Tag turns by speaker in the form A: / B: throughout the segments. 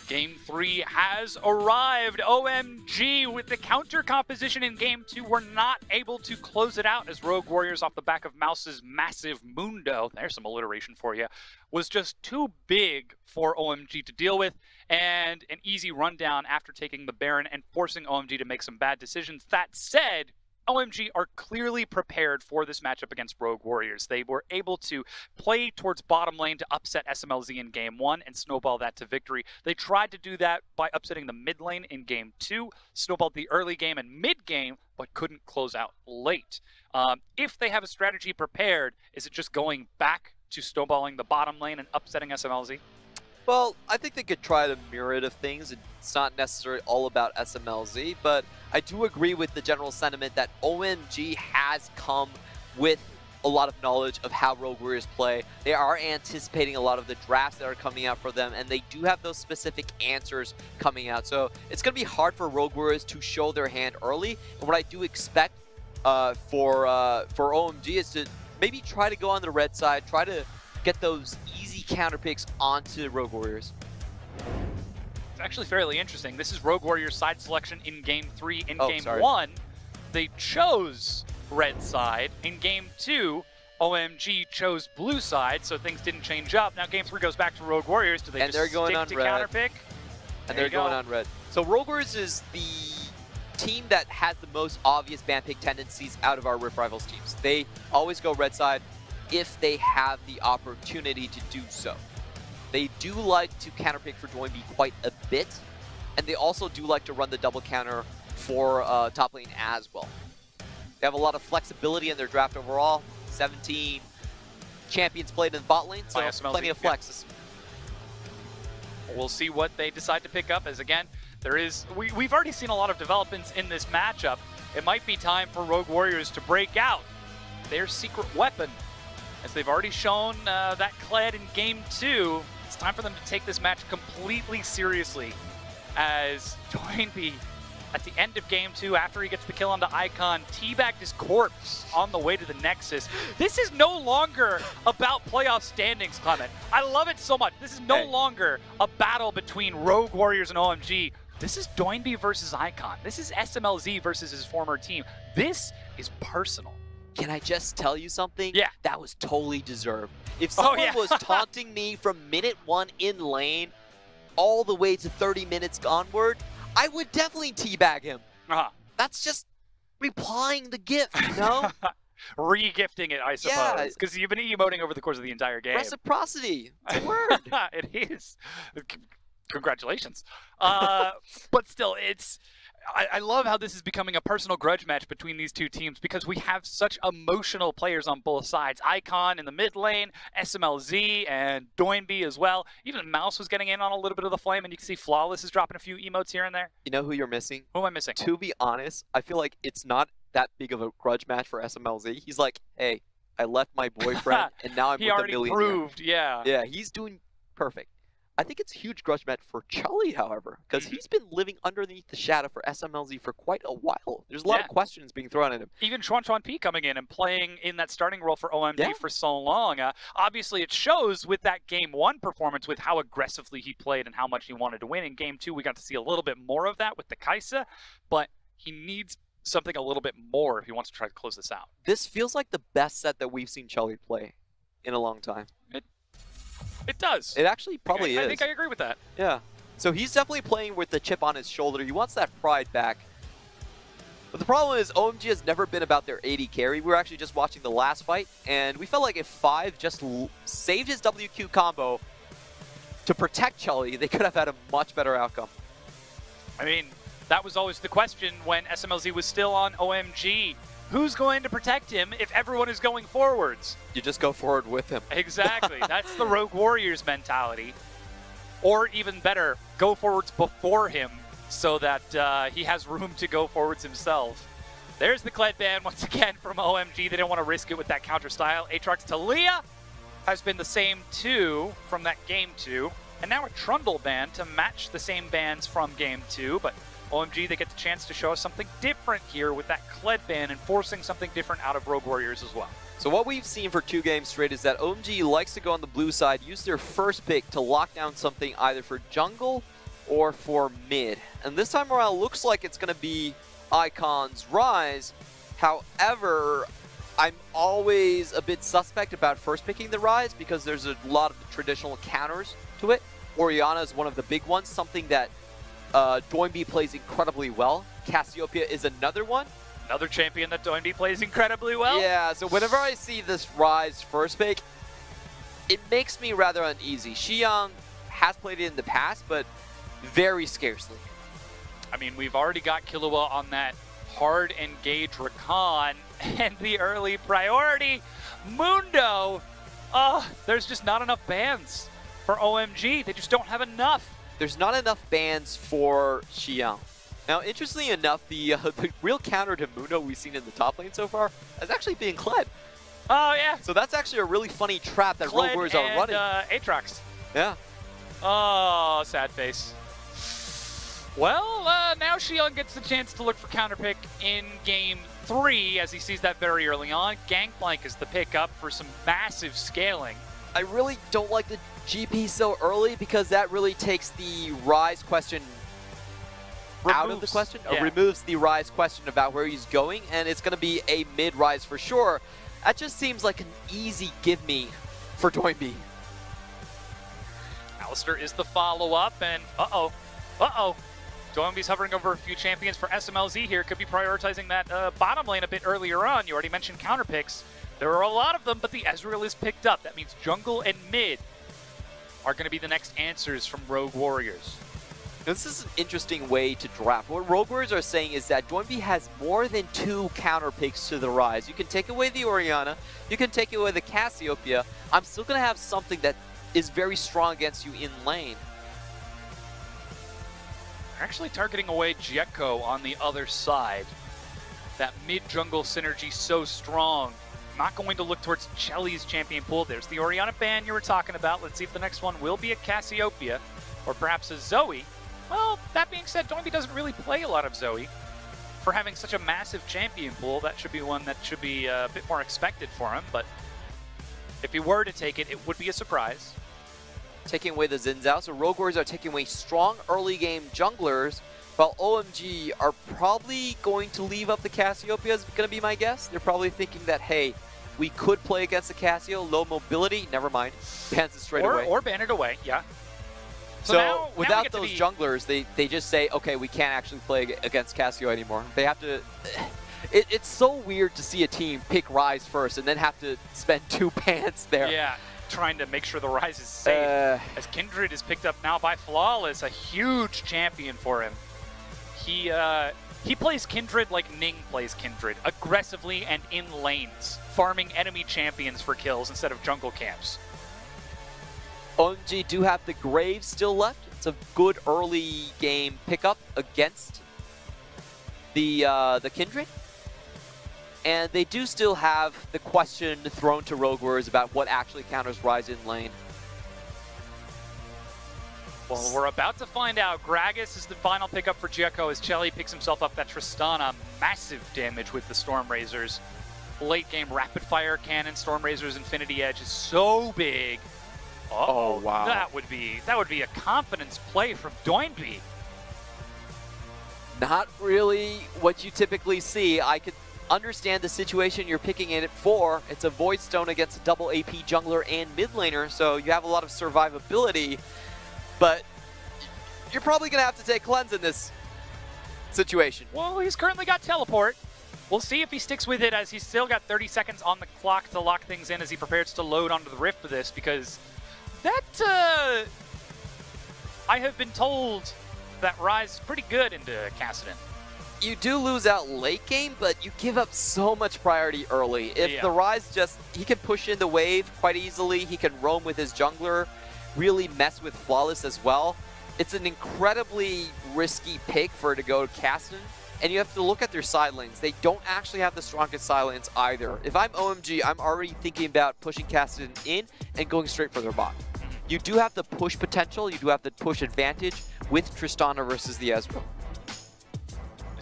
A: Game 3 has arrived. OMG with the counter composition in Game 2 were not able to close it out as Rogue Warriors off the back of Mouse's massive Mundo, there's some alliteration for you, was just too big for OMG to deal with, and an easy rundown after taking the Baron and forcing OMG to make some bad decisions. That said, OMG are clearly prepared for this matchup against Rogue Warriors. They were able to play towards bottom lane to upset SMLZ in Game 1 and snowball that to victory. They tried to do that by upsetting the mid lane in Game 2, snowballed the early game and mid game, but couldn't close out late. If they have a strategy prepared, is it just going back to snowballing the bottom lane and upsetting SMLZ?
B: Well, I think they could try the myriad of things. It's not necessarily all about SMLZ, but I do agree with the general sentiment that OMG has come with a lot of knowledge of how Rogue Warriors play. They are anticipating a lot of the drafts that are coming out for them, and they do have those specific answers coming out. So it's going to be hard for Rogue Warriors to show their hand early. And what I do expect for OMG is to maybe try to go on the red side, try to get those easy counter picks onto Rogue Warriors.
A: It's actually fairly interesting. This is Rogue Warriors side selection in Game 3. In Game
B: sorry.
A: 1, they chose red side. In Game 2, OMG chose blue side, so things didn't change up. Now Game 3 goes back to Rogue Warriors. Do they
B: And
A: just
B: they're going
A: stick
B: on
A: to
B: red.
A: counter pick?
B: And they're going on red. So Rogue Warriors is the team that has the most obvious ban pick tendencies out of our Rift Rivals teams. They always go red side if they have the opportunity to do so. They do like to counterpick for Doinby quite a bit, and they also do like to run the double counter for top lane as well. They have a lot of flexibility in their draft overall. 17 champions played in the bot lane, so plenty of flex.
A: We'll see what they decide to pick up, as again, we've already seen a lot of developments in this matchup. It might be time for Rogue Warriors to break out their secret weapon. As they've already shown that Kled in Game 2, it's time for them to take this match completely seriously. As Doinby, at the end of Game 2, after he gets the kill onto Icon, teabagged his corpse on the way to the Nexus. This is no longer about playoff standings, Clement. I love it so much. This is no longer a battle between Rogue Warriors and OMG. This is Doinby versus Icon. This is SMLZ versus his former team. This is personal.
B: Can I just tell you something?
A: Yeah.
B: That was totally deserved. If someone was taunting me from minute 1 in lane all the way to 30 minutes onward, I would definitely teabag him. That's just replying the gift, you know?
A: Re-gifting it, I suppose. Because you've been emoting over the course of the entire game.
B: Reciprocity. It's a word.
A: It is. Congratulations. But still, I love how this is becoming a personal grudge match between these two teams because we have such emotional players on both sides. Icon in the mid lane, SMLZ, and Doinby as well. Even Mouse was getting in on a little bit of the flame, and you can see Flawless is dropping a few emotes here and there.
B: You know who you're missing?
A: Who am I missing?
B: To be honest, I feel like it's not that big of a grudge match for SMLZ. He's like, hey, I left my boyfriend, and now I'm with a millionaire.
A: He already proved, yeah.
B: Yeah, he's doing perfect. I think it's a huge grudge match for Charlie, however, because he's been living underneath the shadow for SMLZ for quite a while. There's a lot of questions being thrown at him.
A: Even Chuan P coming in and playing in that starting role for OMG for so long. Obviously, it shows with that Game 1 performance with how aggressively he played and how much he wanted to win. In Game 2, we got to see a little bit more of that with the Kaisa, but he needs something a little bit more if he wants to try to close this out.
B: This feels like the best set that we've seen Charlie play in a long time.
A: It does.
B: It actually probably is.
A: I think I agree with that.
B: Yeah. So he's definitely playing with the chip on his shoulder. He wants that pride back. But the problem is OMG has never been about their AD carry. We were actually just watching the last fight, and we felt like if 5 just saved his WQ combo to protect Charlie, they could have had a much better outcome.
A: I mean, that was always the question when SMLZ was still on OMG. Who's going to protect him if everyone is going forwards?
B: You just go forward with him.
A: Exactly. That's the Rogue Warriors mentality. Or even better, go forwards before him so that he has room to go forwards himself. There's the Kled ban once again from OMG. They didn't want to risk it with that counter style. Aatrox Talia has been the same too from that Game 2. And now a Trundle ban to match the same bans from Game 2. But OMG, they get the chance to show us something different here with that Kled ban and forcing something different out of Rogue Warriors as well.
B: So what we've seen for 2 games straight is that OMG likes to go on the blue side, use their first pick to lock down something either for jungle or for mid. And this time around, looks like it's going to be Icon's Rise. However, I'm always a bit suspect about first picking the Rise because there's a lot of traditional counters to it. Orianna is one of the big ones, something that Doinby plays incredibly well. Cassiopeia is another one.
A: Another champion that Doinby plays incredibly well.
B: Yeah, so whenever I see this Rise first pick, it makes me rather uneasy. Xiang has played it in the past, but very scarcely.
A: I mean, we've already got Killua on that hard engage Rakan and the early priority. Mundo, there's just not enough bans for OMG. They just don't have enough.
B: There's not enough bans for Xiang. Now, interestingly enough, the real counter to Mundo we've seen in the top lane so far is actually being Kled.
A: Oh, yeah.
B: So that's actually a really funny trap that Rogue Warriors are running.
A: Aatrox.
B: Yeah.
A: Oh, sad face. Well, now Xiang gets the chance to look for counterpick in Game 3 as he sees that very early on. Gangplank is the pickup for some massive scaling.
B: I really don't like the GP so early because that really takes the Rise question out of the question.
A: Yeah.
B: Removes the Rise question about where he's going, and it's going to be a mid-Rise for sure. That just seems like an easy give-me for Doinby.
A: Alistair is the follow-up, and Doinby's hovering over a few champions for SMLZ here. Could be prioritizing that bottom lane a bit earlier on. You already mentioned counter picks. There are a lot of them, but the Ezreal is picked up. That means jungle and mid are going to be the next answers from Rogue Warriors.
B: This is an interesting way to draft. What Rogue Warriors are saying is that Doinby has more than 2 counter picks to the Rise. You can take away the Orianna, you can take away the Cassiopeia. I'm still going to have something that is very strong against you in lane.
A: They're actually targeting away Jekko on the other side. That mid-jungle synergy so strong. Not going to look towards Chelly's champion pool. There's the Orianna ban you were talking about. Let's see if the next one will be a Cassiopeia or perhaps a Zoe. Well, that being said, Doinby doesn't really play a lot of Zoe. For having such a massive champion pool, that should be one that should be a bit more expected for him. But if he were to take it, it would be a surprise.
B: Taking away the Xin Zhao, so Rogue Warriors are taking away strong early game junglers, while OMG are probably going to leave up the Cassiopeia, is going to be my guess. They're probably thinking that, hey, we could play against the Cassio, low mobility, never mind, bans it straight away.
A: Or ban it away, yeah.
B: So
A: now
B: without those junglers, they just say, okay, we can't actually play against Cassio anymore. They have to... It's so weird to see a team pick Rise first and then have to spend 2 bans there.
A: Yeah, trying to make sure the Rise is safe. As Kindred is picked up now by Flawless, a huge champion for him. He plays Kindred like Ning plays Kindred, aggressively and in lanes, farming enemy champions for kills instead of jungle camps.
B: OMG do have the Graves still left. It's a good early game pickup against the Kindred. And they do still have the question thrown to Rogue Warriors about what actually counters Rise in lane.
A: Well, we're about to find out. Gragas is the final pickup for Jekko as Chelly picks himself up that Tristana. Massive damage with the Storm Razors. Late game rapid fire cannon, Storm Razors Infinity Edge is so big.
B: Oh wow.
A: That would be a confidence play from Doinby.
B: Not really what you typically see. I could understand the situation you're picking it for. It's a Void Stone against a double AP jungler and mid laner, so you have a lot of survivability. But you're probably going to have to take Cleanse in this situation.
A: Well, he's currently got Teleport. We'll see if he sticks with it as he's still got 30 seconds on the clock to lock things in as he prepares to load onto the Rift for this, because that, I have been told that Rise is pretty good into Kassadin.
B: You do lose out late game, but you give up so much priority early. If the Rise he can push in the wave quite easily, he can roam with his jungler, really mess with Flawless as well. It's an incredibly risky pick for it to go to Kassadin, and you have to look at their side lanes. They don't actually have the strongest side lanes either. If I'm OMG, I'm already thinking about pushing Kassadin in and going straight for their bot. You do have the push potential, you do have the push advantage with Tristana versus the Ezreal.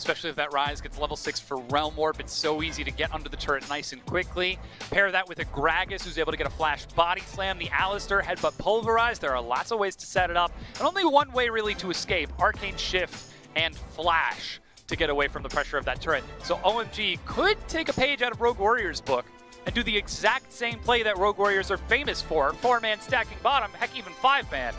A: especially if that Rise gets level 6 for Realm Warp. It's so easy to get under the turret nice and quickly. Pair that with a Gragas who's able to get a flash body slam, the Alistar headbutt pulverize. There are lots of ways to set it up, and only one way really to escape: Arcane Shift and Flash to get away from the pressure of that turret. So OMG could take a page out of Rogue Warrior's book and do the exact same play that Rogue Warriors are famous for: 4-man stacking bottom, heck, even 5-man.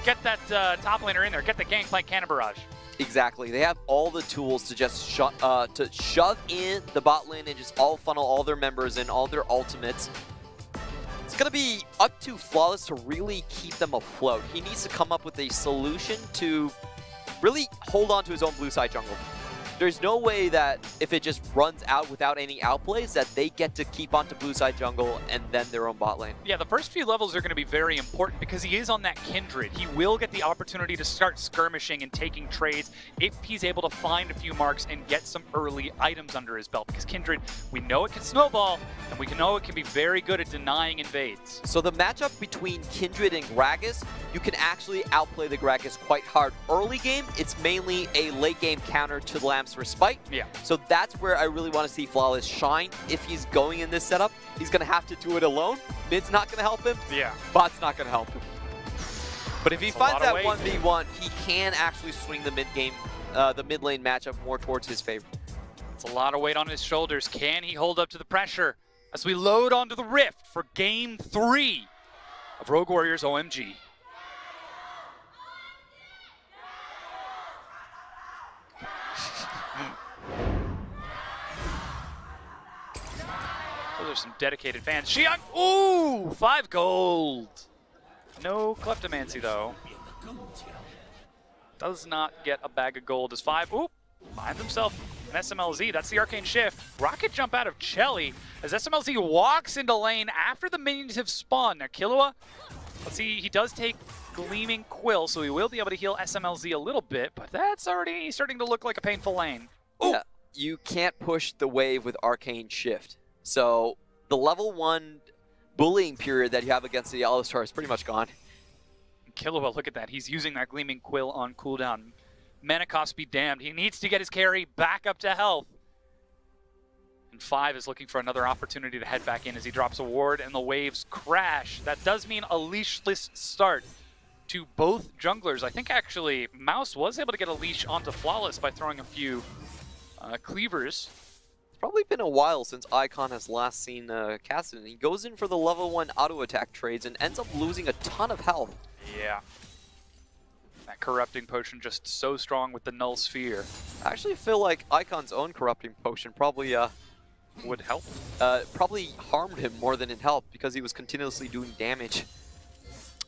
A: Get that top laner in there, get the Gangplank Cannon Barrage.
B: Exactly. They have all the tools to just shove in the bot lane and just all funnel all their members in, all their ultimates. It's going to be up to Flawless to really keep them afloat. He needs to come up with a solution to really hold on to his own blue side jungle. There's no way that if it just runs out without any outplays that they get to keep onto blue side jungle and then their own bot lane.
A: Yeah, the first few levels are going to be very important because he is on that Kindred. He will get the opportunity to start skirmishing and taking trades if he's able to find a few marks and get some early items under his belt, because Kindred, we know it can snowball, and we know it can be very good at denying invades.
B: So the matchup between Kindred and Gragas, you can actually outplay the Gragas quite hard. Early game, it's mainly a late game counter to Lamb's Respite.
A: Yeah.
B: So that's where I really want to see Flawless shine. If he's going in this setup, he's going to have to do it alone. Mid's not going to help him.
A: Yeah.
B: Bot's not going to help him. But if he
A: That's
B: finds that 1v1, he can actually swing the mid lane matchup more towards his favor.
A: It's a lot of weight on his shoulders. Can he hold up to the pressure as we load onto the Rift for Game 3 of Rogue Warriors OMG? Those are some dedicated fans. Xiang, ooh, 5 gold. No Kleptomancy though. Does not get a bag of gold as 5. Ooh, finds himself an SMLZ. That's the Arcane Shift. Rocket jump out of Chelly as SMLZ walks into lane after the minions have spawned. Now Killua, let's see, he does take Gleaming Quill, so he will be able to heal SMLZ a little bit, but that's already starting to look like a painful lane. Ooh.
B: Yeah, you can't push the wave with Arcane Shift. So the level 1 bullying period that you have against the Alistar is pretty much gone.
A: Killua, look at that. He's using that Gleaming Quill on cooldown. Mana cost be damned. He needs to get his carry back up to health. And 5 is looking for another opportunity to head back in as he drops a ward and the waves crash. That does mean a leashless start to both junglers. I think actually Mouse was able to get a leash onto Flawless by throwing a few cleavers.
B: It's probably been a while since Icon has last seen Cassidy. He goes in for the level 1 auto attack trades and ends up losing a ton of health.
A: Yeah. That corrupting potion just so strong with the null sphere.
B: I actually feel like Icon's own corrupting potion probably
A: Would help.
B: probably harmed him more than it helped because he was continuously doing damage.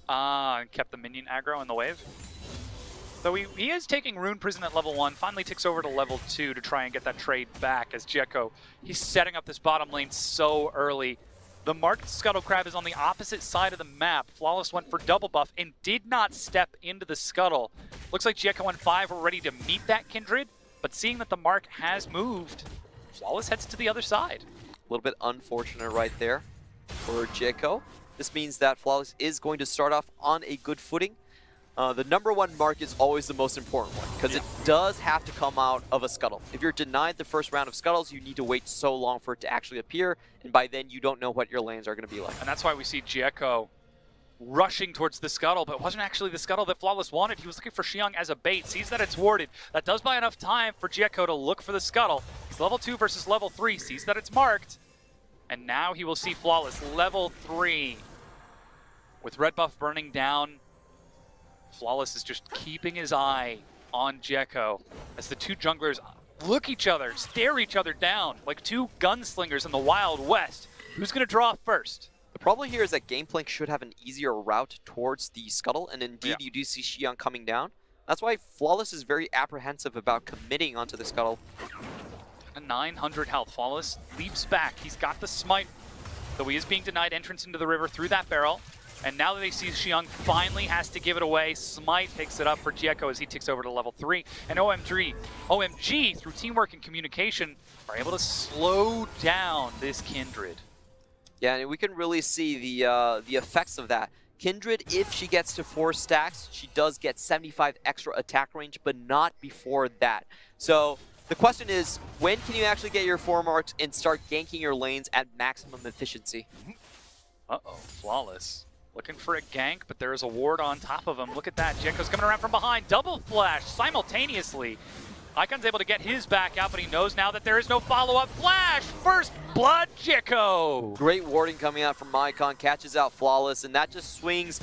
A: And kept the minion aggro in the wave. Though he is taking Rune Prison at level 1, finally ticks over to level 2 to try and get that trade back as Jekko, he's setting up this bottom lane so early. The marked Scuttle Crab is on the opposite side of the map. Flawless went for double buff and did not step into the Scuttle. Looks like Jekko and 5 are ready to meet that Kindred, but seeing that the mark has moved, Flawless heads to the other side.
B: A little bit unfortunate right there for Jekko. This means that Flawless is going to start off on a good footing. The number 1 mark is always the most important one because it does have to come out of a Scuttle. If you're denied the first round of Scuttles, you need to wait so long for it to actually appear, and by then you don't know what your lanes are going to be like.
A: And that's why we see Jekko rushing towards the Scuttle, but it wasn't actually the Scuttle that Flawless wanted. He was looking for Xiang as a bait, sees that it's warded. That does buy enough time for Jekko to look for the Scuttle. He's level 2 versus level 3, sees that it's marked, and now he will see Flawless level 3. With red buff burning down, Flawless is just keeping his eye on Jekko as the two junglers look each other, stare each other down like two gunslingers in the Wild West. Who's going to draw first?
B: The problem here is that Gangplank should have an easier route towards the Scuttle, and indeed you do see Xiang coming down. That's why Flawless is very apprehensive about committing onto the Scuttle.
A: 900 health. Flawless leaps back. He's got the smite, though he is being denied entrance into the river through that barrel. And now that they see Xiang finally has to give it away, Smite picks it up for Jekko as he ticks over to level 3. And OMG, through teamwork and communication, are able to slow down this Kindred.
B: Yeah, and we can really see the effects of that. Kindred, if she gets to 4 stacks, she does get 75 extra attack range, but not before that. So The question is, when can you actually get your 4 marks and start ganking your lanes at maximum efficiency?
A: Uh-oh, Flawless. Looking for a gank, but there is a ward on top of him. Look at that, Jekko's coming around from behind. Double flash simultaneously. Icon's able to get his back out, but he knows now that there is no follow-up flash. First blood, Jekko.
B: Great warding coming out from Icon, catches out Flawless, and that just swings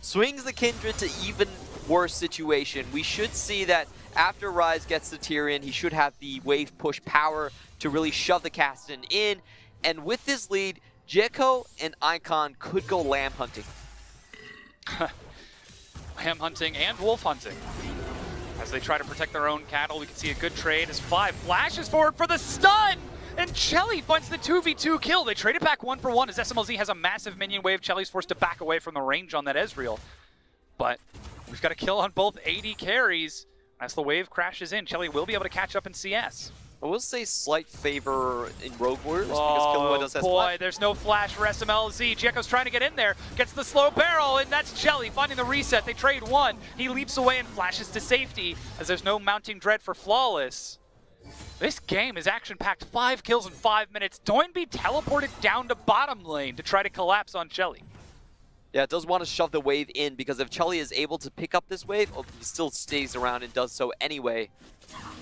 B: swings the Kindred to even worse situation. We should see that after Rise gets the Tyrion, he should have the wave push power to really shove the Caston in. And with this lead, Jekko and Icon could go lamb hunting.
A: Lamb hunting and wolf hunting. As they try to protect their own cattle, we can see a good trade as 5 flashes forward for the stun! And Chelly finds the 2v2 kill. They trade it back 1 for 1 as SMLZ has a massive minion wave. Chelly's forced to back away from the range on that Ezreal. But we've got a kill on both AD carries. As the wave crashes in, Chelly will be able to catch up in CS.
B: I will say slight favor in Rogue Warriors because Killua does have splash.
A: There's no flash for SMLZ. Jekko's trying to get in there, gets the slow barrel, and that's Chelly finding the reset. They trade 1. He leaps away and flashes to safety as there's no mounting dread for Flawless. This game is action-packed. 5 kills in 5 minutes. Doinby teleported down to bottom lane to try to collapse on Chelly.
B: Yeah, it does want to shove the wave in because if Chelly is able to pick up this wave, he still stays around and does so anyway.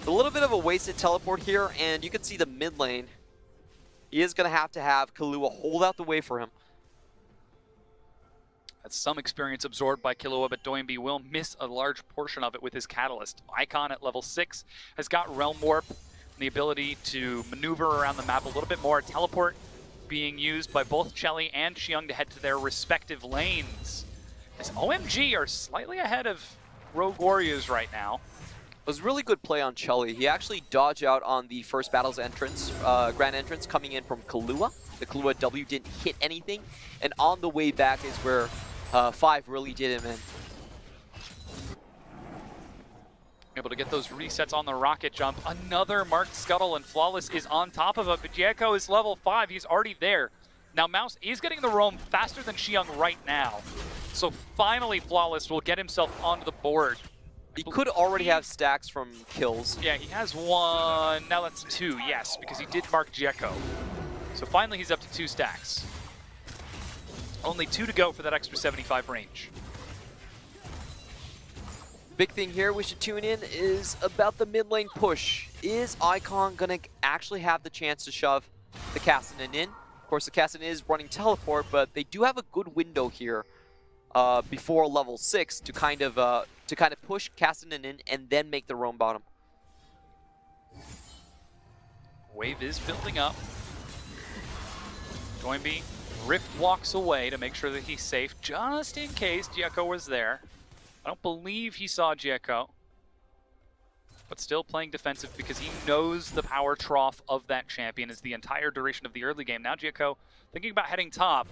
B: A little bit of a wasted teleport here, and you can see the mid lane. He is going to have Killua hold out the wave for him.
A: That's some experience absorbed by Killua, but Doinby will miss a large portion of it with his Catalyst. Icon at level 6 has got Realm Warp and the ability to maneuver around the map a little bit more. Teleport being used by both Chelly and Xiang to head to their respective lanes. As OMG are slightly ahead of Rogue Warriors right now.
B: It was a really good play on Chelly. He actually dodged out on the first battle's entrance, grand entrance coming in from Killua. The Killua W didn't hit anything, and on the way back is where 5 really did him in.
A: Able to get those resets on the rocket jump. Another marked scuttle, and Flawless is on top of it, but Jekko is level 5. He's already there. Now Mouse is getting the roam faster than Xiang right now. So finally Flawless will get himself onto the board.
B: He could already have stacks from kills.
A: Yeah, he has 1. Now that's 2, yes, because he did mark Jekko. So finally he's up to 2 stacks. Only 2 to go for that extra 75 range.
B: Big thing here we should tune in is about the mid lane push. Is Icon going to actually have the chance to shove the Cassinan in? Of course, the Cassinan is running teleport, but they do have a good window here before level 6 to kind of push Cassinan in and then make the roam bottom.
A: Wave is building up. Doinby Rift walks away to make sure that he's safe, just in case Jekko was there. I don't believe he saw Jekko, but still playing defensive because he knows the power trough of that champion is the entire duration of the early game. Now Jekko thinking about heading top.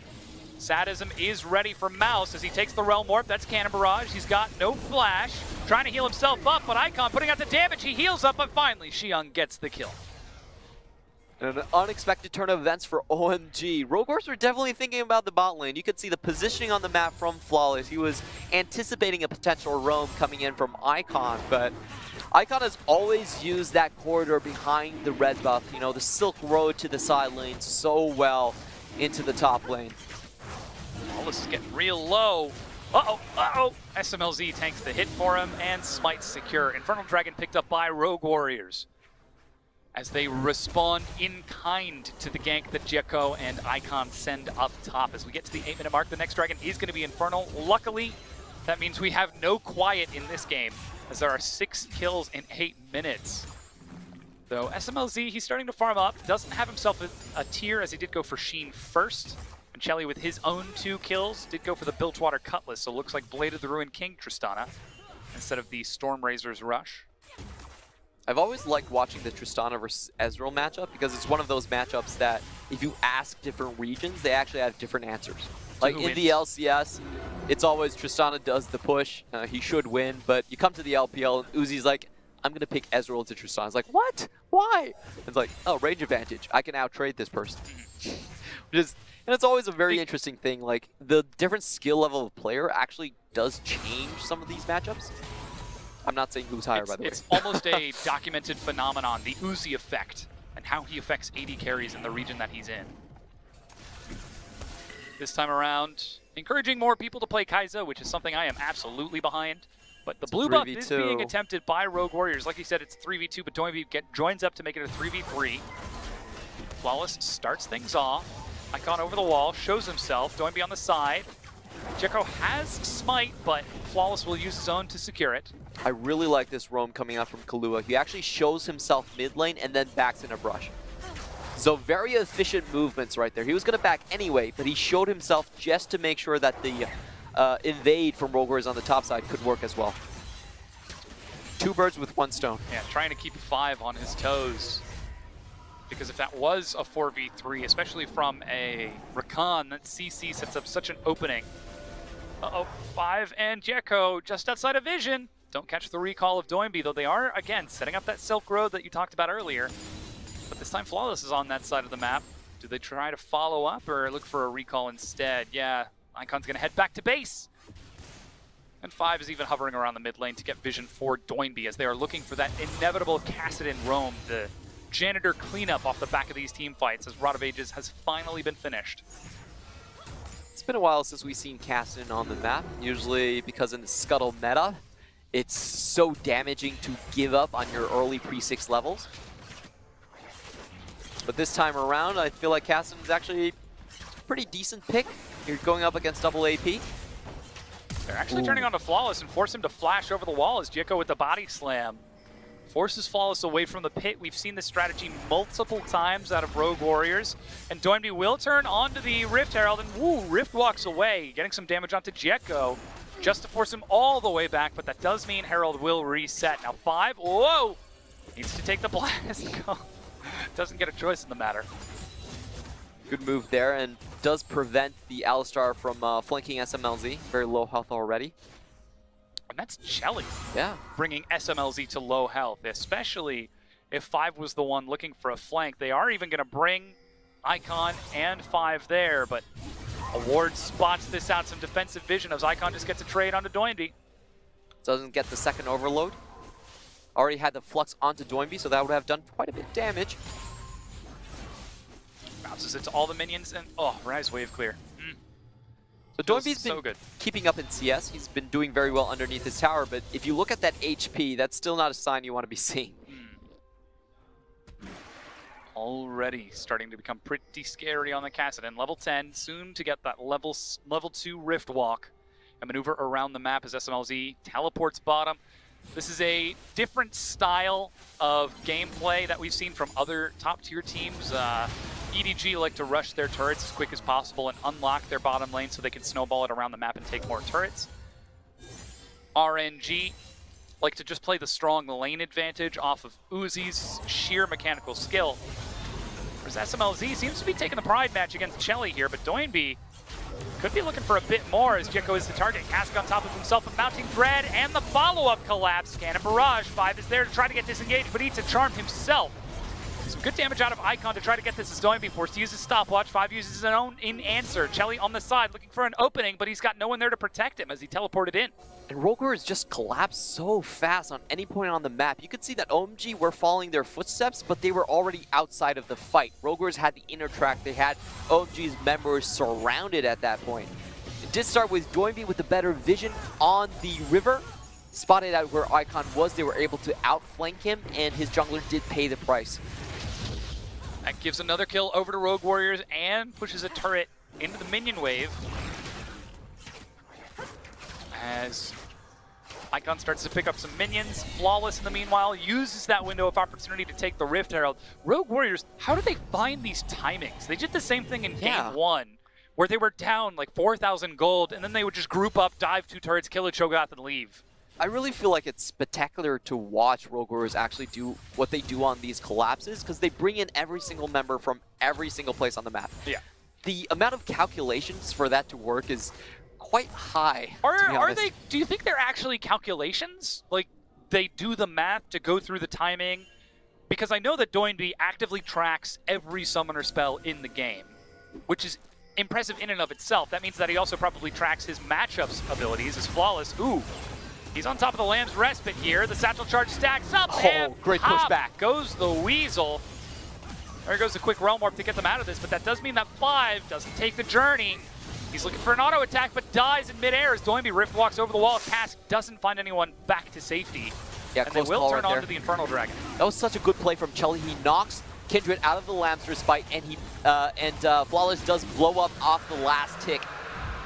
A: Sadism is ready for Mouse as he takes the Realm Warp. That's Cannon Barrage. He's got no flash. Trying to heal himself up, but Icon putting out the damage. He heals up, but finally Xiang gets the kill.
B: An unexpected turn of events for OMG. Rogue Warriors were definitely thinking about the bot lane. You could see the positioning on the map from Flawless. He was anticipating a potential roam coming in from Icon, but Icon has always used that corridor behind the red buff, you know, the Silk Road to the side lane so well into the top lane.
A: Flawless is getting real low. Uh-oh, uh-oh. SMLZ tanks the hit for him and Smite secure. Infernal Dragon picked up by Rogue Warriors as they respond in kind to the gank that Jekko and Icon send up top. As we get to the 8-minute mark, the next dragon is going to be Infernal. Luckily, that means we have no quiet in this game, as there are 6 kills in 8 minutes. Though SMLZ, he's starting to farm up, doesn't have himself a tier, as he did go for Sheen first. And Chelly, with his own 2 kills, did go for the Bilgewater Cutlass, so looks like Blade of the Ruined King Tristana instead of the Stormrazor's Rush.
B: I've always liked watching the Tristana versus Ezreal matchup because it's one of those matchups that if you ask different regions, they actually have different answers. Like in the LCS, it's always Tristana does the push, he should win, but you come to the LPL and Uzi's like, I'm going to pick Ezreal to Tristana. It's like, what? Why? It's like, oh, range advantage. I can out-trade this person. And it's always a very interesting thing, like the different skill level of player actually does change some of these matchups. I'm not saying who's higher, by the way.
A: It's almost a documented phenomenon, the Uzi effect, and how he affects AD carries in the region that he's in. This time around, encouraging more people to play Kai'Sa, which is something I am absolutely behind. But the blue buff is being attempted by Rogue Warriors. Like you said, it's 3v2, but Doinby joins up to make it a 3v3. Flawless starts things off. Icon over the wall, shows himself. Doinby on the side. Jekko has Smite, but Flawless will use his own to secure it.
B: I really like this roam coming out from Kahlua. He actually shows himself mid lane and then backs in a brush. So very efficient movements right there. He was going to back anyway, but he showed himself just to make sure that the invade from Rogue Warriors on the top side could work as well. 2 birds with 1 stone.
A: Yeah, trying to keep 5 on his toes. Because if that was a 4v3, especially from a Rakan, that CC sets up such an opening. Uh-oh, 5 and Jekko just outside of vision. Don't catch the recall of Doinby, though they are, again, setting up that Silk Road that you talked about earlier. But this time Flawless is on that side of the map. Do they try to follow up or look for a recall instead? Yeah, Icon's going to head back to base. And 5 is even hovering around the mid lane to get vision for Doinby as they are looking for that inevitable Kassadin roam, the janitor cleanup off the back of these team fights as Rod of Ages has finally been finished.
B: It's been a while since we've seen Kassadin on the map, usually because in the Scuttle meta, it's so damaging to give up on your early pre-6 levels. But this time around, I feel like Kassadin is actually a pretty decent pick. You're going up against double AP.
A: They're actually turning on to Flawless and force him to flash over the wall as Jekko with the body slam forces Flawless away from the pit. We've seen this strategy multiple times out of Rogue Warriors. And Doinby will turn onto the Rift Herald, and woo, Rift walks away, getting some damage onto Jekko just to force him all the way back, but that does mean Herald will reset. Now 5, whoa, needs to take the blast. Doesn't get a choice in the matter.
B: Good move there, and does prevent the Alistar from flanking SMLZ. Very low health already.
A: And that's Chelly.
B: Yeah.
A: Bringing SMLZ to low health, especially if 5 was the one looking for a flank. They are even going to bring Icon and 5 there, but Award spots this out, some defensive vision as Icon just gets a trade onto Doinby.
B: Doesn't get the second overload. Already had the flux onto Doinby, so that would have done quite a bit of damage.
A: Bounces it to all the minions, and oh, Rise wave clear.
B: So Doinby's been
A: so good.
B: keeping up in CS. He's been doing very well underneath his tower, but if you look at that HP, that's still not a sign you want to be seeing.
A: Already starting to become pretty scary on the Kassadin. Level 10, soon to get that level 2 Rift Walk and maneuver around the map as SMLZ teleports bottom. This is a different style of gameplay that we've seen from other top-tier teams. EDG like to rush their turrets as quick as possible and unlock their bottom lane so they can snowball it around the map and take more turrets. RNG like to just play the strong lane advantage off of Uzi's sheer mechanical skill. Whereas SMLZ seems to be taking the pride match against Chelly here, but Doinby could be looking for a bit more as Jekko is the target. Cask on top of himself, a mounting thread, and the follow-up collapse. Cannon Barrage, 5 is there to try to get disengaged, but eats a charm himself. Some good damage out of Icon to try to get this as Doinby forced to use his stopwatch. 5 uses his own in answer. Chelly on the side looking for an opening, but he's got no one there to protect him as he teleported in.
B: And Rogue Warriors just collapsed so fast on any point on the map. You could see that OMG were following their footsteps, but they were already outside of the fight. Rogue Warriors had the inner track. They had OMG's members surrounded at that point. It did start with Doinby with the better vision on the river. Spotted out where Icon was. They were able to outflank him, and his jungler did pay the price.
A: That gives another kill over to Rogue Warriors and pushes a turret into the minion wave. As Icon starts to pick up some minions, Flawless in the meanwhile uses that window of opportunity to take the Rift Herald. Rogue Warriors, how do they find these timings? They did the same thing in game 1, where they were down like 4,000 gold, and then they would just group up, dive 2 turrets, kill a Cho'Gath, and leave.
B: I really feel like it's spectacular to watch Rogue Warriors actually do what they do on these collapses, because they bring in every single member from every single place on the map.
A: Yeah.
B: The amount of calculations for that to work is quite high.
A: Are they? Do you think they're actually calculations? Like they do the math to go through the timing? Because I know that Doinby actively tracks every summoner spell in the game, which is impressive in and of itself. That means that he also probably tracks his matchups abilities as Flawless. Ooh, He's on top of the Lamb's Respite here. The satchel charge stacks up.
B: Oh, great pushback.
A: Goes the Weasel. There goes the quick Realm Warp to get them out of this, but that does mean that 5 doesn't take the journey. He's looking for an auto attack, but dies in midair as Doimby Rift walks over the wall. Cask doesn't find anyone back to safety.
B: Yeah,
A: and they will turn on to the Infernal Dragon.
B: That was such a good play from Chelly. He knocks Kindred out of the Lamb's Respite, and Flawless does blow up off the last tick.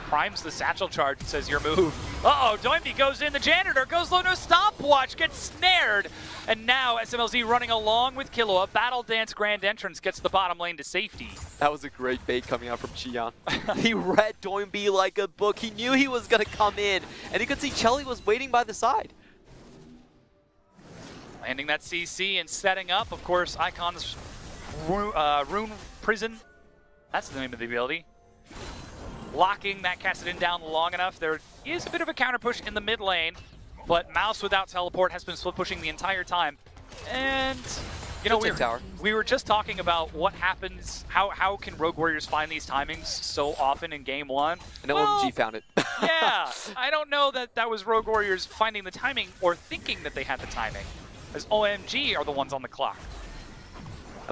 A: Primes the satchel charge and says, your move. Uh-oh, Doimby goes in, the Janitor goes low, no stopwatch, gets snared. And now SMLZ running along with Killua. Battle Dance Grand Entrance gets the bottom lane to safety.
B: That was a great bait coming out from Xi'an. He read Doimby like a book. He knew he was going to come in, and you could see Chelly was waiting by the side.
A: Landing that CC and setting up, of course, Icon's Rune Prison. That's the name of the ability. Locking that Kassadin down long enough. There is a bit of a counter push in the mid lane, but Mouse without teleport has been split pushing the entire time. And you know, we were just talking about what happens, how can Rogue Warriors find these timings so often in game 1?
B: And OMG found it.
A: Yeah, I don't know that that was Rogue Warriors finding the timing or thinking that they had the timing, as OMG are the ones on the clock.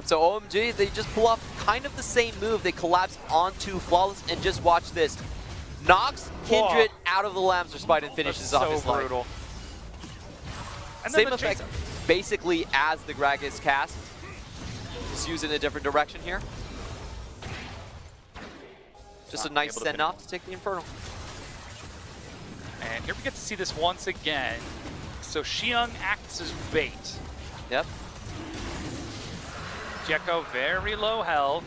B: So OMG, they just pull off kind of the same move. They collapse onto Flawless, and just watch this. Knocks Kindred out of the Lamb's Respite and finishes off his life.
A: Brutal. And
B: same effect basically as the Gragas cast. Just use it in a different direction here. Just a nice send-off to take the Infernal.
A: And here we get to see this once again. So Xiang acts as bait.
B: Yep.
A: Jekko very low health.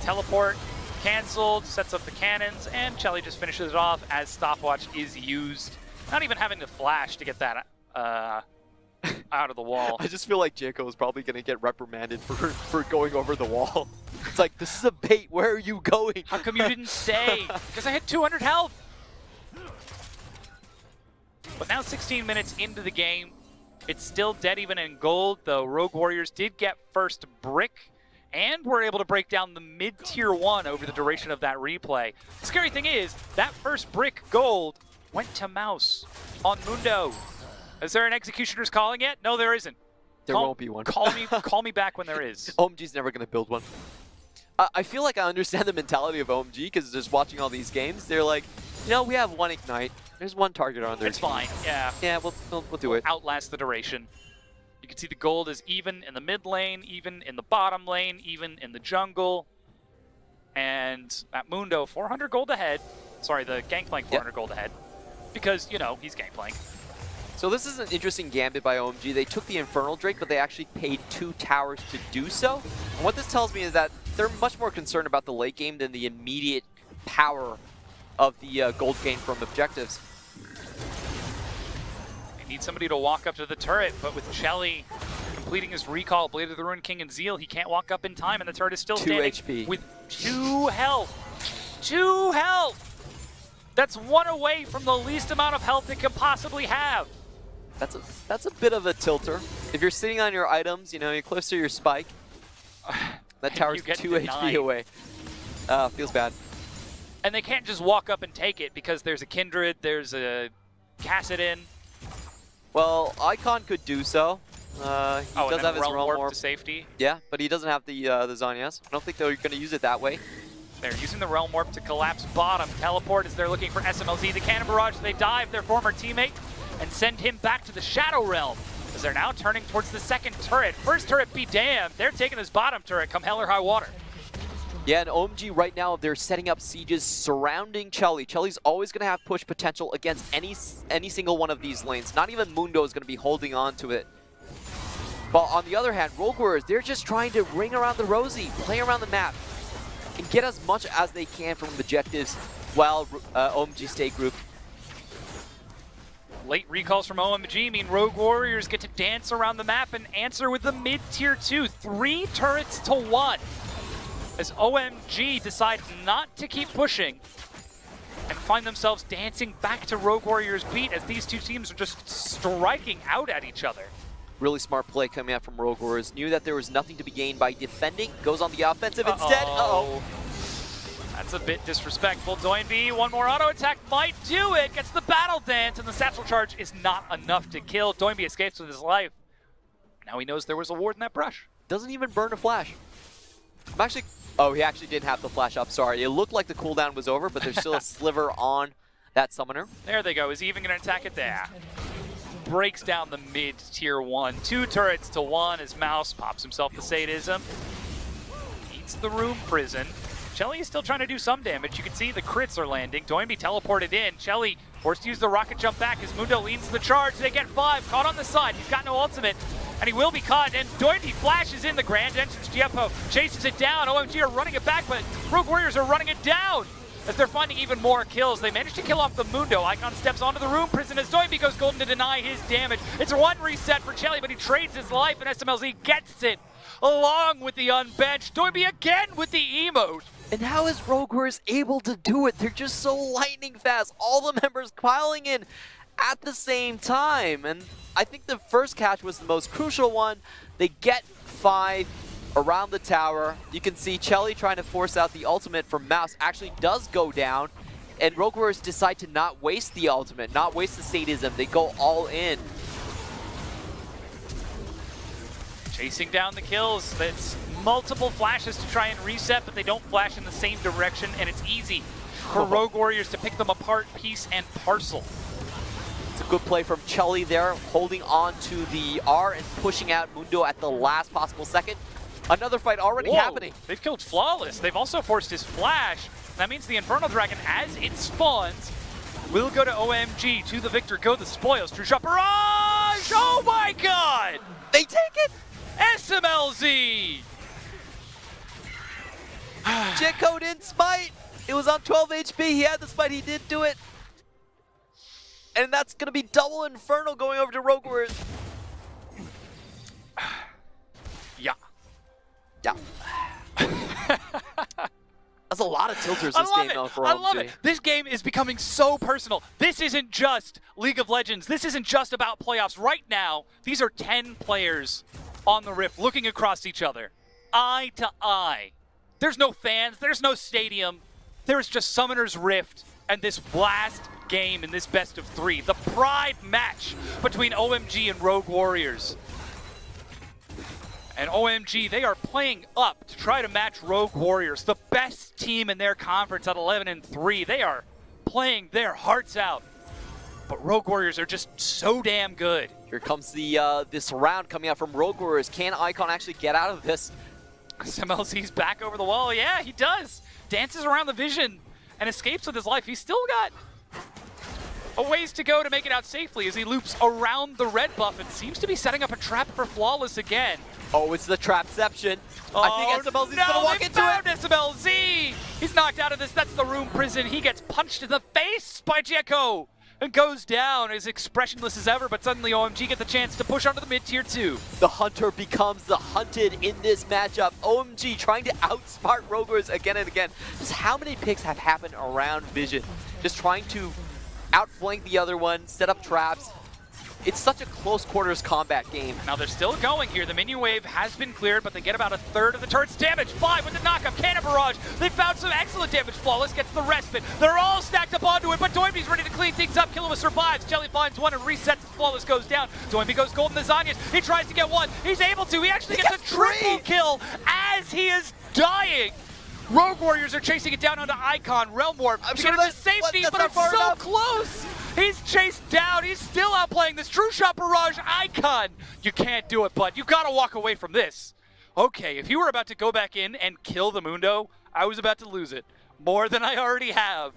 A: Teleport canceled, sets up the cannons, and Chelly just finishes it off as stopwatch is used. Not even having to flash to get that out of the wall.
B: I just feel like Jekko is probably going to get reprimanded for going over the wall. It's like, this is a bait, where are you going?
A: How come you didn't stay? Because I had 200 health. But now 16 minutes into the game, it's still dead even in gold, though Rogue Warriors did get first brick and were able to break down the mid-tier 1 over the duration of that replay. The scary thing is, that first brick gold went to Mouse on Mundo. Is there an Executioner's Calling yet? No, there isn't.
B: There won't be one.
A: Call me back when there is.
B: OMG's never going to build one. I feel like I understand the mentality of OMG, because just watching all these games, they're like, you know, we have one Ignite. There's one target on there.
A: It's fine, yeah.
B: Yeah, we'll do it.
A: Outlast the duration. You can see the gold is even in the mid lane, even in the bottom lane, even in the jungle. And at Mundo, 400 gold ahead. Sorry, the Gangplank 400 gold ahead. Because, you know, he's Gangplank.
B: So this is an interesting gambit by OMG. They took the Infernal Drake, but they actually paid 2 towers to do so. And what this tells me is that they're much more concerned about the late game than the immediate power of the gold gain from objectives.
A: They need somebody to walk up to the turret, but with Chelly completing his recall, Blade of the Ruined King and Zeal, he can't walk up in time, and the turret is still standing
B: 2 HP.
A: with 2 health. 2 health! That's 1 away from the least amount of health it can possibly have.
B: That's a bit of a tilter. If you're sitting on your items, you know, you're close to your spike, that tower's 2 HP away. Feels bad.
A: And they can't just walk up and take it because there's a Kindred, there's a Kassadin.
B: Well, Icon could do so. He does have his Realm Warp
A: to safety.
B: Yeah, but he doesn't have the Zhonya's. I don't think they're going to use it that way.
A: They're using the Realm Warp to collapse bottom. Teleport as they're looking for SMLZ. The Cannon Barrage, they dive their former teammate and send him back to the Shadow Realm as they're now turning towards the second turret. First turret be damned. They're taking this bottom turret come hell or high water.
B: Yeah, and OMG right now, they're setting up sieges surrounding Chelly. Chelly's always going to have push potential against any single one of these lanes. Not even Mundo is going to be holding on to it. But on the other hand, Rogue Warriors, they're just trying to ring around the rosy, play around the map, and get as much as they can from objectives while OMG stay grouped.
A: Late recalls from OMG mean Rogue Warriors get to dance around the map and answer with the mid-tier 2. 3 turrets to 1. As OMG decide not to keep pushing and find themselves dancing back to Rogue Warriors' beat as these two teams are just striking out at each other.
B: Really smart play coming out from Rogue Warriors. Knew that there was nothing to be gained by defending. Goes on the offensive instead. Uh-oh.
A: That's a bit disrespectful. Doinby, one more auto attack might do it. Gets the battle dance, and the satchel charge is not enough to kill. Doinby escapes with his life. Now he knows there was a ward in that brush.
B: Doesn't even burn a flash. I'm actually... Oh, he actually didn't have the flash up. Sorry. It looked like the cooldown was over, but there's still a sliver on that summoner.
A: There they go. Is he even going to attack it there? Breaks down the mid tier 1. 2 turrets to 1 as Mouse pops himself the sadism. Eats the room prison. Chelly is still trying to do some damage. You can see the crits are landing. Doinby teleported in. Chelly forced to use the rocket jump back as Mundo leads the charge. They get 5. Caught on the side. He's got no ultimate. And he will be caught. And Doinby flashes in the grand entrance. Gieppo chases it down. OMG are running it back, but Rogue Warriors are running it down as they're finding even more kills. They managed to kill off the Mundo. Icon steps onto the room prison as Doinby goes golden to deny his damage. It's one reset for Chelly, but he trades his life, and SMLZ gets it along with the unbenched. Doinby again with the emote.
B: And how is Rogue Warriors able to do it? They're just so lightning fast. All the members piling in at the same time. And I think the first catch was the most crucial one. They get 5 around the tower. You can see Chelly trying to force out the ultimate from Mouse actually does go down. And Rogue Warriors decide to not waste the ultimate, not waste the sadism. They go all in.
A: Chasing down the kills. It's multiple flashes to try and reset, but they don't flash in the same direction, and it's easy for Rogue Warriors to pick them apart piece and parcel.
B: It's a good play from Chelly there, holding on to the R and pushing out Mundo at the last possible second. Another fight already happening.
A: They've killed Flawless. They've also forced his flash. That means the Infernal Dragon, as it spawns, will go to OMG. To the victor go the spoils. True Shot Barrage! Oh my god!
B: They take it!
A: SMLZ!
B: Gieppo didn't smite. It was on 12 HP. He had the smite. He did do it. And that's going to be double Infernal going over to Rogue Warriors.
A: Yeah.
B: Yeah. That's a lot of tilters this game though for OMG.
A: I love it. This game is becoming so personal. This isn't just League of Legends. This isn't just about playoffs. Right now, these are 10 players on the Rift looking across each other, eye to eye. There's no fans, there's no stadium. There's just Summoner's Rift and this last game in this best of 3. The pride match between OMG and Rogue Warriors. And OMG, they are playing up to try to match Rogue Warriors, the best team in their conference at 11-3. They are playing their hearts out. But Rogue Warriors are just so damn good.
B: Here comes the this round coming out from Rogue Warriors. Can Icon actually get out of this?
A: SMLZ's back over the wall. Yeah, he does. Dances around the vision and escapes with his life. He's still got a ways to go to make it out safely as he loops around the red buff and seems to be setting up a trap for Flawless again.
B: Oh, it's the trapception. I think SMLZ's gonna walk into it.
A: SMLZ! He's knocked out of this. That's the room prison. He gets punched in the face by Gieppo and goes down as expressionless as ever, but suddenly OMG get the chance to push onto the mid-tier 2.
B: The hunter becomes the hunted in this matchup. OMG trying to outsmart Rogue Warriors again and again. Just how many picks have happened around Vision? Just trying to outflank the other one, set up traps. It's such a close quarters combat game.
A: Now they're still going here. The minion wave has been cleared, but they get about a third of the turret's damage. 5 with the knockup, cannon barrage. They found some excellent damage. Flawless gets the respite. They're all stacked up onto it, but Doinby's ready to clean things up. Killua survives. Jelly finds one and resets. Flawless goes down. Doinby goes golden to Zanyas. He tries to get one. He's able to. He actually gets a triple kill as he is dying. Rogue Warriors are chasing it down onto Icon. Realm Warp to get into safety, but it's so close. He's chased down. He's still outplaying this. True Shot Barrage Icon. You can't do it, bud. You gotta walk away from this. Okay, if you were about to go back in and kill the Mundo, I was about to lose it. More than I already have.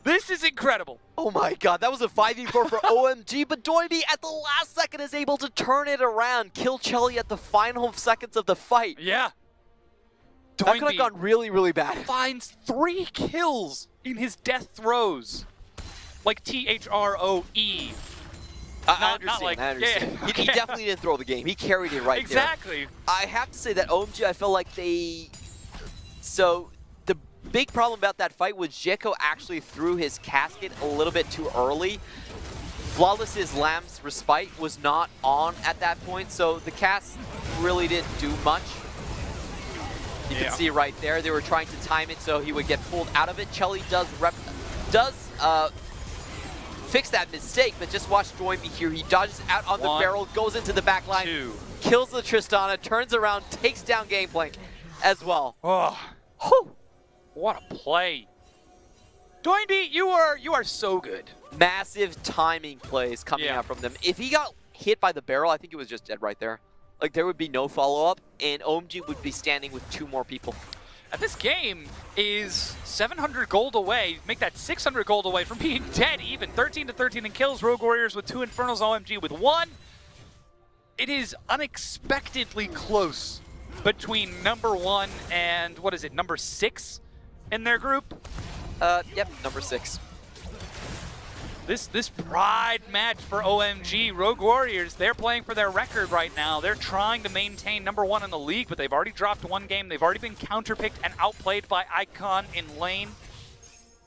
A: This is incredible.
B: Oh my god, that was a 5v4 for OMG, but Doinby at the last second is able to turn it around, kill Chelly at the final seconds of the fight.
A: Yeah.
B: That could have gone really, really bad.
A: Finds 3 kills in his death throes. Like THROE.
B: I understand.
A: Yeah.
B: He definitely didn't throw the game. He carried it right there.
A: Exactly.
B: I have to say that OMG, I feel like they... So, the big problem about that fight was Gieppo actually threw his casket a little bit too early. Flawless's Lamb's Respite was not on at that point, so the cast really didn't do much. You can see right there, they were trying to time it so he would get pulled out of it. Chelly does fix that mistake, but just watch Doimby here. He dodges out on the barrel, goes into the back line, kills the Tristana, turns around, takes down Gangplank as well.
A: Oh,
B: Whew.
A: What a play. Doimby, you are so good.
B: Massive timing plays coming out from them. If he got hit by the barrel, I think it was just dead right there. Like, there would be no follow-up, and OMG would be standing with 2 more people.
A: And this game is 700 gold away. Make that 600 gold away from being dead even. 13 to 13 in kills. Rogue Warriors with 2 Infernals, OMG with 1. It is unexpectedly close between number 1 and, what is it, number 6 in their group?
B: Yep, number 6.
A: This pride match for OMG. Rogue Warriors, they're playing for their record right now. They're trying to maintain number 1 in the league, but they've already dropped 1 game. They've already been counterpicked and outplayed by Icon in lane.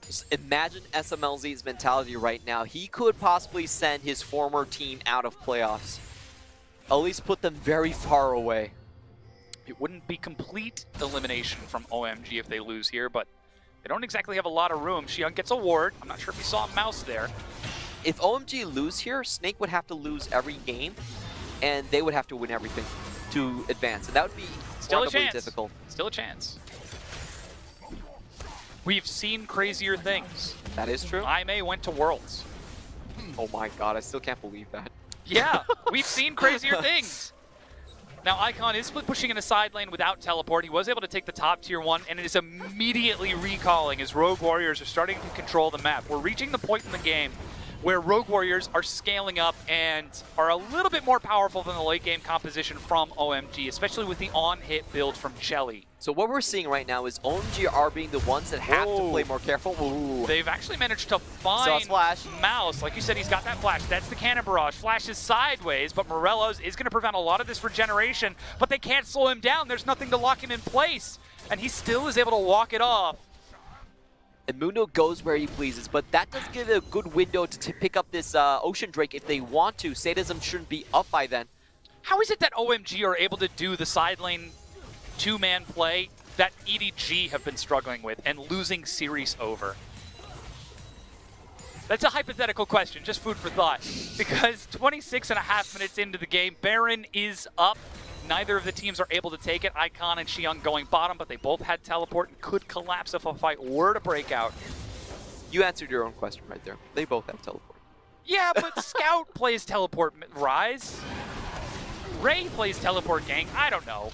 B: Just imagine SMLZ's mentality right now. He could possibly send his former team out of playoffs. At least put them very far away.
A: It wouldn't be complete elimination from OMG if they lose here, but they don't exactly have a lot of room. Xiang gets a ward. I'm not sure if he saw a mouse there.
B: If OMG lose here, Snake would have to lose every game, and they would have to win everything to advance. And that would be
A: still a chance.
B: Difficult.
A: Still a chance. We've seen crazier things.
B: That is true.
A: IMA went to Worlds.
B: Oh my god, I still can't believe that.
A: Yeah, we've seen crazier things. Now, Icon is split pushing in a side lane without teleport. He was able to take the top tier 1, and it is immediately recalling as Rogue Warriors are starting to control the map. We're reaching the point in the game where Rogue Warriors are scaling up and are a little bit more powerful than the late game composition from OMG, especially with the on-hit build from Chelly.
B: So what we're seeing right now is OMG are being the ones that have to play more careful. Ooh.
A: They've actually managed to find Mouse. Like you said, he's got that flash. That's the cannon barrage. Flash is sideways, but Morelos is going to prevent a lot of this regeneration, but they can't slow him down. There's nothing to lock him in place, and he still is able to walk it off.
B: And Mundo goes where he pleases, but that does give it a good window to pick up this Ocean Drake if they want to. Sadism shouldn't be up by then.
A: How is it that OMG are able to do the side lane 2-man play that EDG have been struggling with and losing series over? That's a hypothetical question, just food for thought. Because 26.5 minutes into the game, Baron is up. Neither of the teams are able to take it. Icon and Xiang going bottom, but they both had teleport and could collapse if a fight were to break out.
B: You answered your own question right there. They both have teleport.
A: Yeah, but Scout plays teleport Rise. Ray plays teleport Gang. I don't know.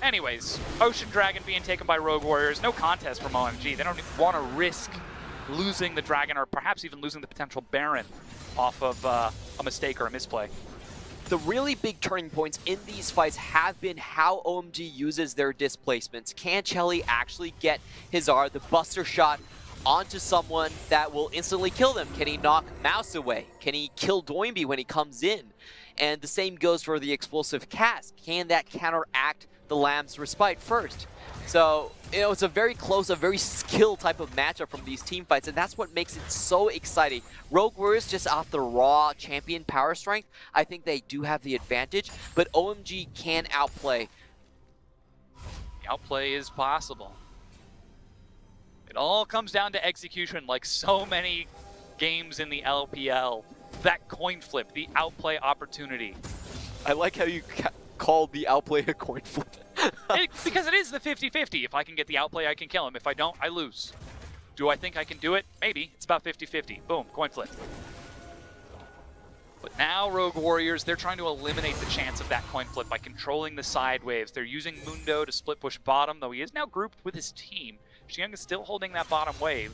A: Anyways, Ocean Dragon being taken by Rogue Warriors. No contest from OMG. They don't want to risk losing the Dragon or perhaps even losing the potential Baron off of a mistake or a misplay.
B: The really big turning points in these fights have been how OMG uses their displacements. Can Chelly actually get his the Buster Shot onto someone that will instantly kill them? Can he knock Mouse away? Can he kill Doimby when he comes in? And the same goes for the Explosive Cast. Can that counteract the Lamb's Respite first? So, you know, it's a very close, a very skilled type of matchup from these team fights, and that's what makes it so exciting. Rogue Warriors, just off the raw champion power strength, I think they do have the advantage, but OMG can outplay.
A: The outplay is possible. It all comes down to execution, like so many games in the LPL. That coin flip, the outplay opportunity.
B: I like how you called the outplay a coin flip.
A: Because it is the 50-50. If I can get the outplay, I can kill him. If I don't, I lose. Do I think I can do it? Maybe. It's about 50-50. Boom, coin flip. But now Rogue Warriors, they're trying to eliminate the chance of that coin flip by controlling the side waves. They're using Mundo to split push bottom, though he is now grouped with his team. Xiang is still holding that bottom wave.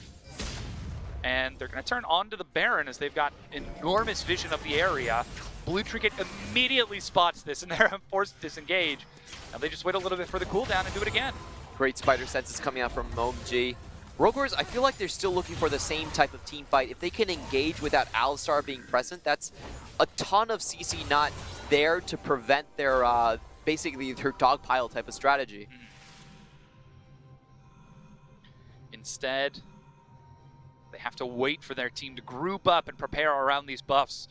A: And they're going to turn onto the Baron as they've got enormous vision of the area. Blue Trinket immediately spots this, and they're forced to disengage. Now they just wait a little bit for the cooldown and do it again.
B: Great spider senses coming out from OMG. Rogue Warriors, I feel like they're still looking for the same type of team fight. If they can engage without Alistar being present, that's a ton of CC not there to prevent their, basically their dogpile type of strategy.
A: Instead, they have to wait for their team to group up and prepare around these buffs.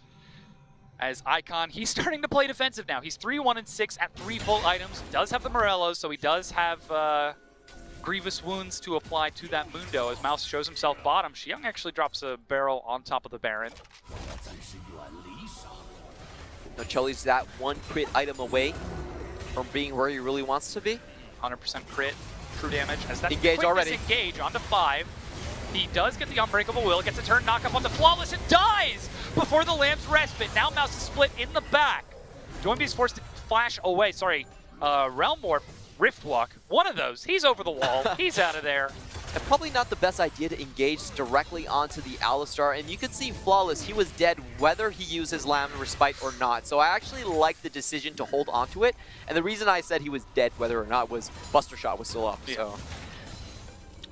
A: as Icon, he's starting to play defensive now. He's 3-1-6 at 3 full items. Does have the Morellos, so he does have grievous wounds to apply to that Mundo as Mouse shows himself bottom. Xiang actually drops a barrel on top of the Baron.
B: No, Chully's that one crit item away from being where he really wants to be.
A: 100% crit, true damage. As that
B: Engage already.
A: Engage onto 5. He does get the Unbreakable Will, gets a turn knock up onto Flawless and dies before the Lamb's Respite. Now Mouse is split in the back. Doinby's forced to flash away. Sorry, Realm Warp, Rift Walk. One of those. He's over the wall. He's out of there.
B: And probably not the best idea to engage directly onto the Alistar. And you can see Flawless, he was dead whether he used his Lamb Respite or not. So I actually like the decision to hold onto it. And the reason I said he was dead whether or not was Buster Shot was still up.
A: Yeah.
B: So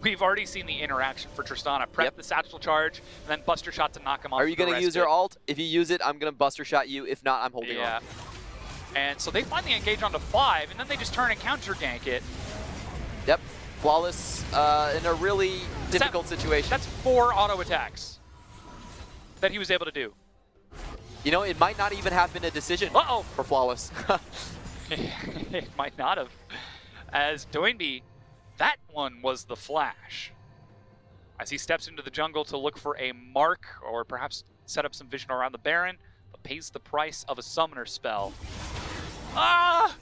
A: We've already seen the interaction for Tristana. Prep the Satchel Charge, and then Buster Shot to knock him off.
B: Are you going to use your ult? If you use it, I'm going to Buster Shot you. If not, I'm holding on.
A: And so they finally engage onto 5, and then they just turn and counter gank it.
B: Yep. Flawless in a really difficult situation.
A: That's 4 auto attacks that he was able to do.
B: You know, it might not even have been a decision for Flawless.
A: It might not have. As Doinby, that one was the flash. As he steps into the jungle to look for a mark or perhaps set up some vision around the Baron, but pays the price of a summoner spell. Ah!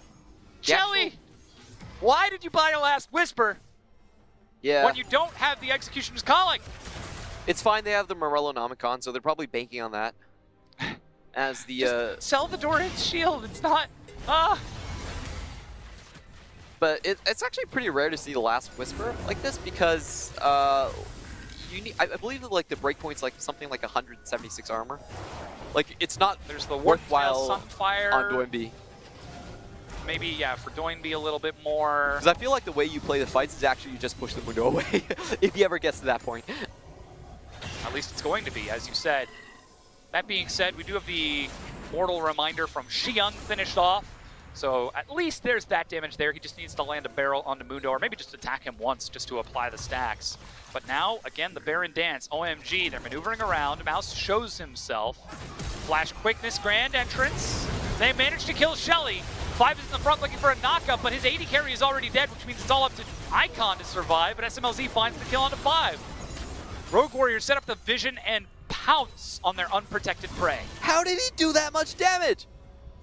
A: Jelly! Why did you buy a Last Whisper?
B: Yeah.
A: When you don't have the Executioner's Calling?
B: It's fine, they have the Morellonomicon, so they're probably banking on that. As the
A: Just sell the Doran's shield, it's not
B: But it's actually pretty rare to see the Last Whisper like this because you need, I believe that like the breakpoint's like something like 176 armor. Like it's not
A: There's the
B: worthwhile
A: Sunfire
B: on Doinby.
A: Maybe, yeah, for Doinby a little bit more.
B: Because I feel like the way you play the fights is actually you just push the window away, if he ever gets to that point.
A: At least it's going to be, as you said. That being said, we do have the Mortal Reminder from Xiang finished off. So at least there's that damage there. He just needs to land a barrel onto Mundo, or maybe just attack him once just to apply the stacks. But now, again, the Baron dance. OMG, they're maneuvering around. Mouse shows himself. Flash quickness, grand entrance. They managed to kill Shelly. 5 is in the front looking for a knockup, but his AD carry is already dead, which means it's all up to Icon to survive, but SMLZ finds the kill onto 5. Rogue Warriors set up the vision and pounce on their unprotected prey.
B: How did he do that much damage?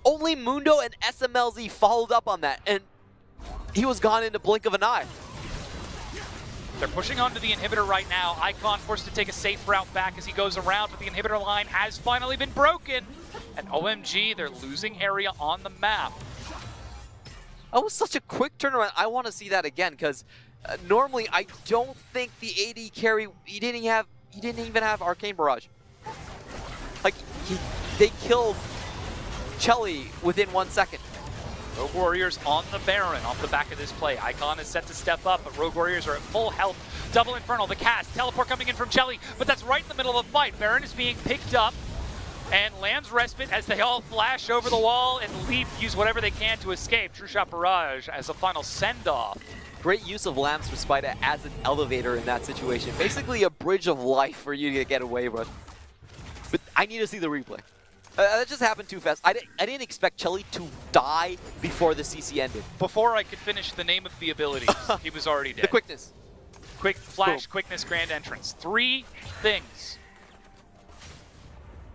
B: Only Mundo and SMLZ followed up on that, and he was gone in the blink of an eye.
A: They're pushing onto the inhibitor right now. Icon forced to take a safe route back as he goes around, but the inhibitor line has finally been broken. And OMG, they're losing area on the map.
B: That was such a quick turnaround. I want to see that again, because normally I don't think the AD carry, he didn't even have Arcane Barrage. Like, they killed Chelly within 1 second.
A: Rogue Warriors on the Baron off the back of this play. Icon is set to step up, but Rogue Warriors are at full health. Double Infernal, the cast, teleport coming in from Chelly, but that's right in the middle of the fight. Baron is being picked up, and Lamb's Respite as they all flash over the wall and leap, use whatever they can to escape. True Shot Barrage as a final send-off.
B: Great use of Lamb's Respite as an elevator in that situation. Basically a bridge of life for you to get away with. But I need to see the replay. That just happened too fast. I didn't expect Chelly to die before the CC ended.
A: Before I could finish the name of the abilities, he was already dead.
B: The quickness.
A: Quick flash,
B: Boom.
A: quickness, grand entrance. 3 things.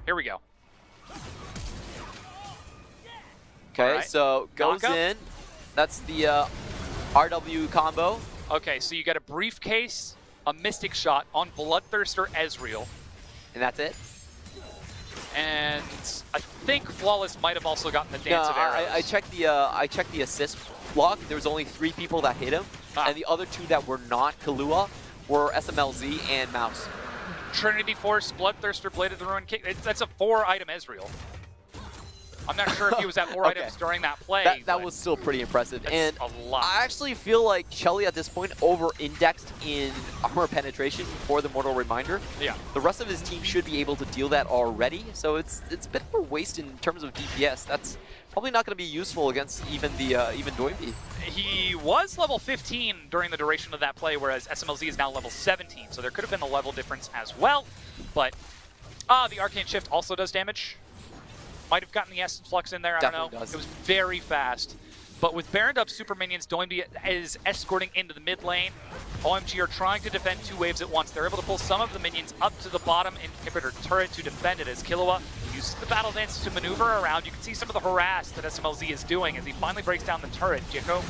A: Here we go.
B: Okay,
A: right.
B: so goes
A: Knockup.
B: in. That's the RW combo.
A: Okay, so you got a briefcase, a Mystic Shot on Bloodthirster Ezreal.
B: And that's it?
A: And I think Flawless might have also gotten the Dance of Arrows.
B: I checked the assist log. There was only 3 people that hit him, and the other 2 that were not Kahlua were SMLZ and Mouse.
A: Trinity Force, Bloodthirster, Blade of the Ruin Kick. That's a 4-item Ezreal. I'm not sure if he was at 4 items during that play.
B: That was still pretty impressive. And
A: a lot.
B: I actually feel like Chelly at this point over-indexed in armor penetration for the Mortal Reminder.
A: Yeah.
B: The rest of his team should be able to deal that already, so it's a bit of a waste in terms of DPS. That's probably not going to be useful against even Doinby.
A: He was level 15 during the duration of that play, whereas SMLZ is now level 17, so there could have been a level difference as well. But the Arcane Shift also does damage. Might have gotten the Essence Flux in there, I don't know.
B: Does.
A: It was very fast. But with Baroned up super minions, Doinby is escorting into the mid lane. OMG are trying to defend 2 waves at once. They're able to pull some of the minions up to the bottom inhibitor turret to defend it as Killua uses the Battle Dance to maneuver around. You can see some of the harass that SMLZ is doing as he finally breaks down the turret. Jiko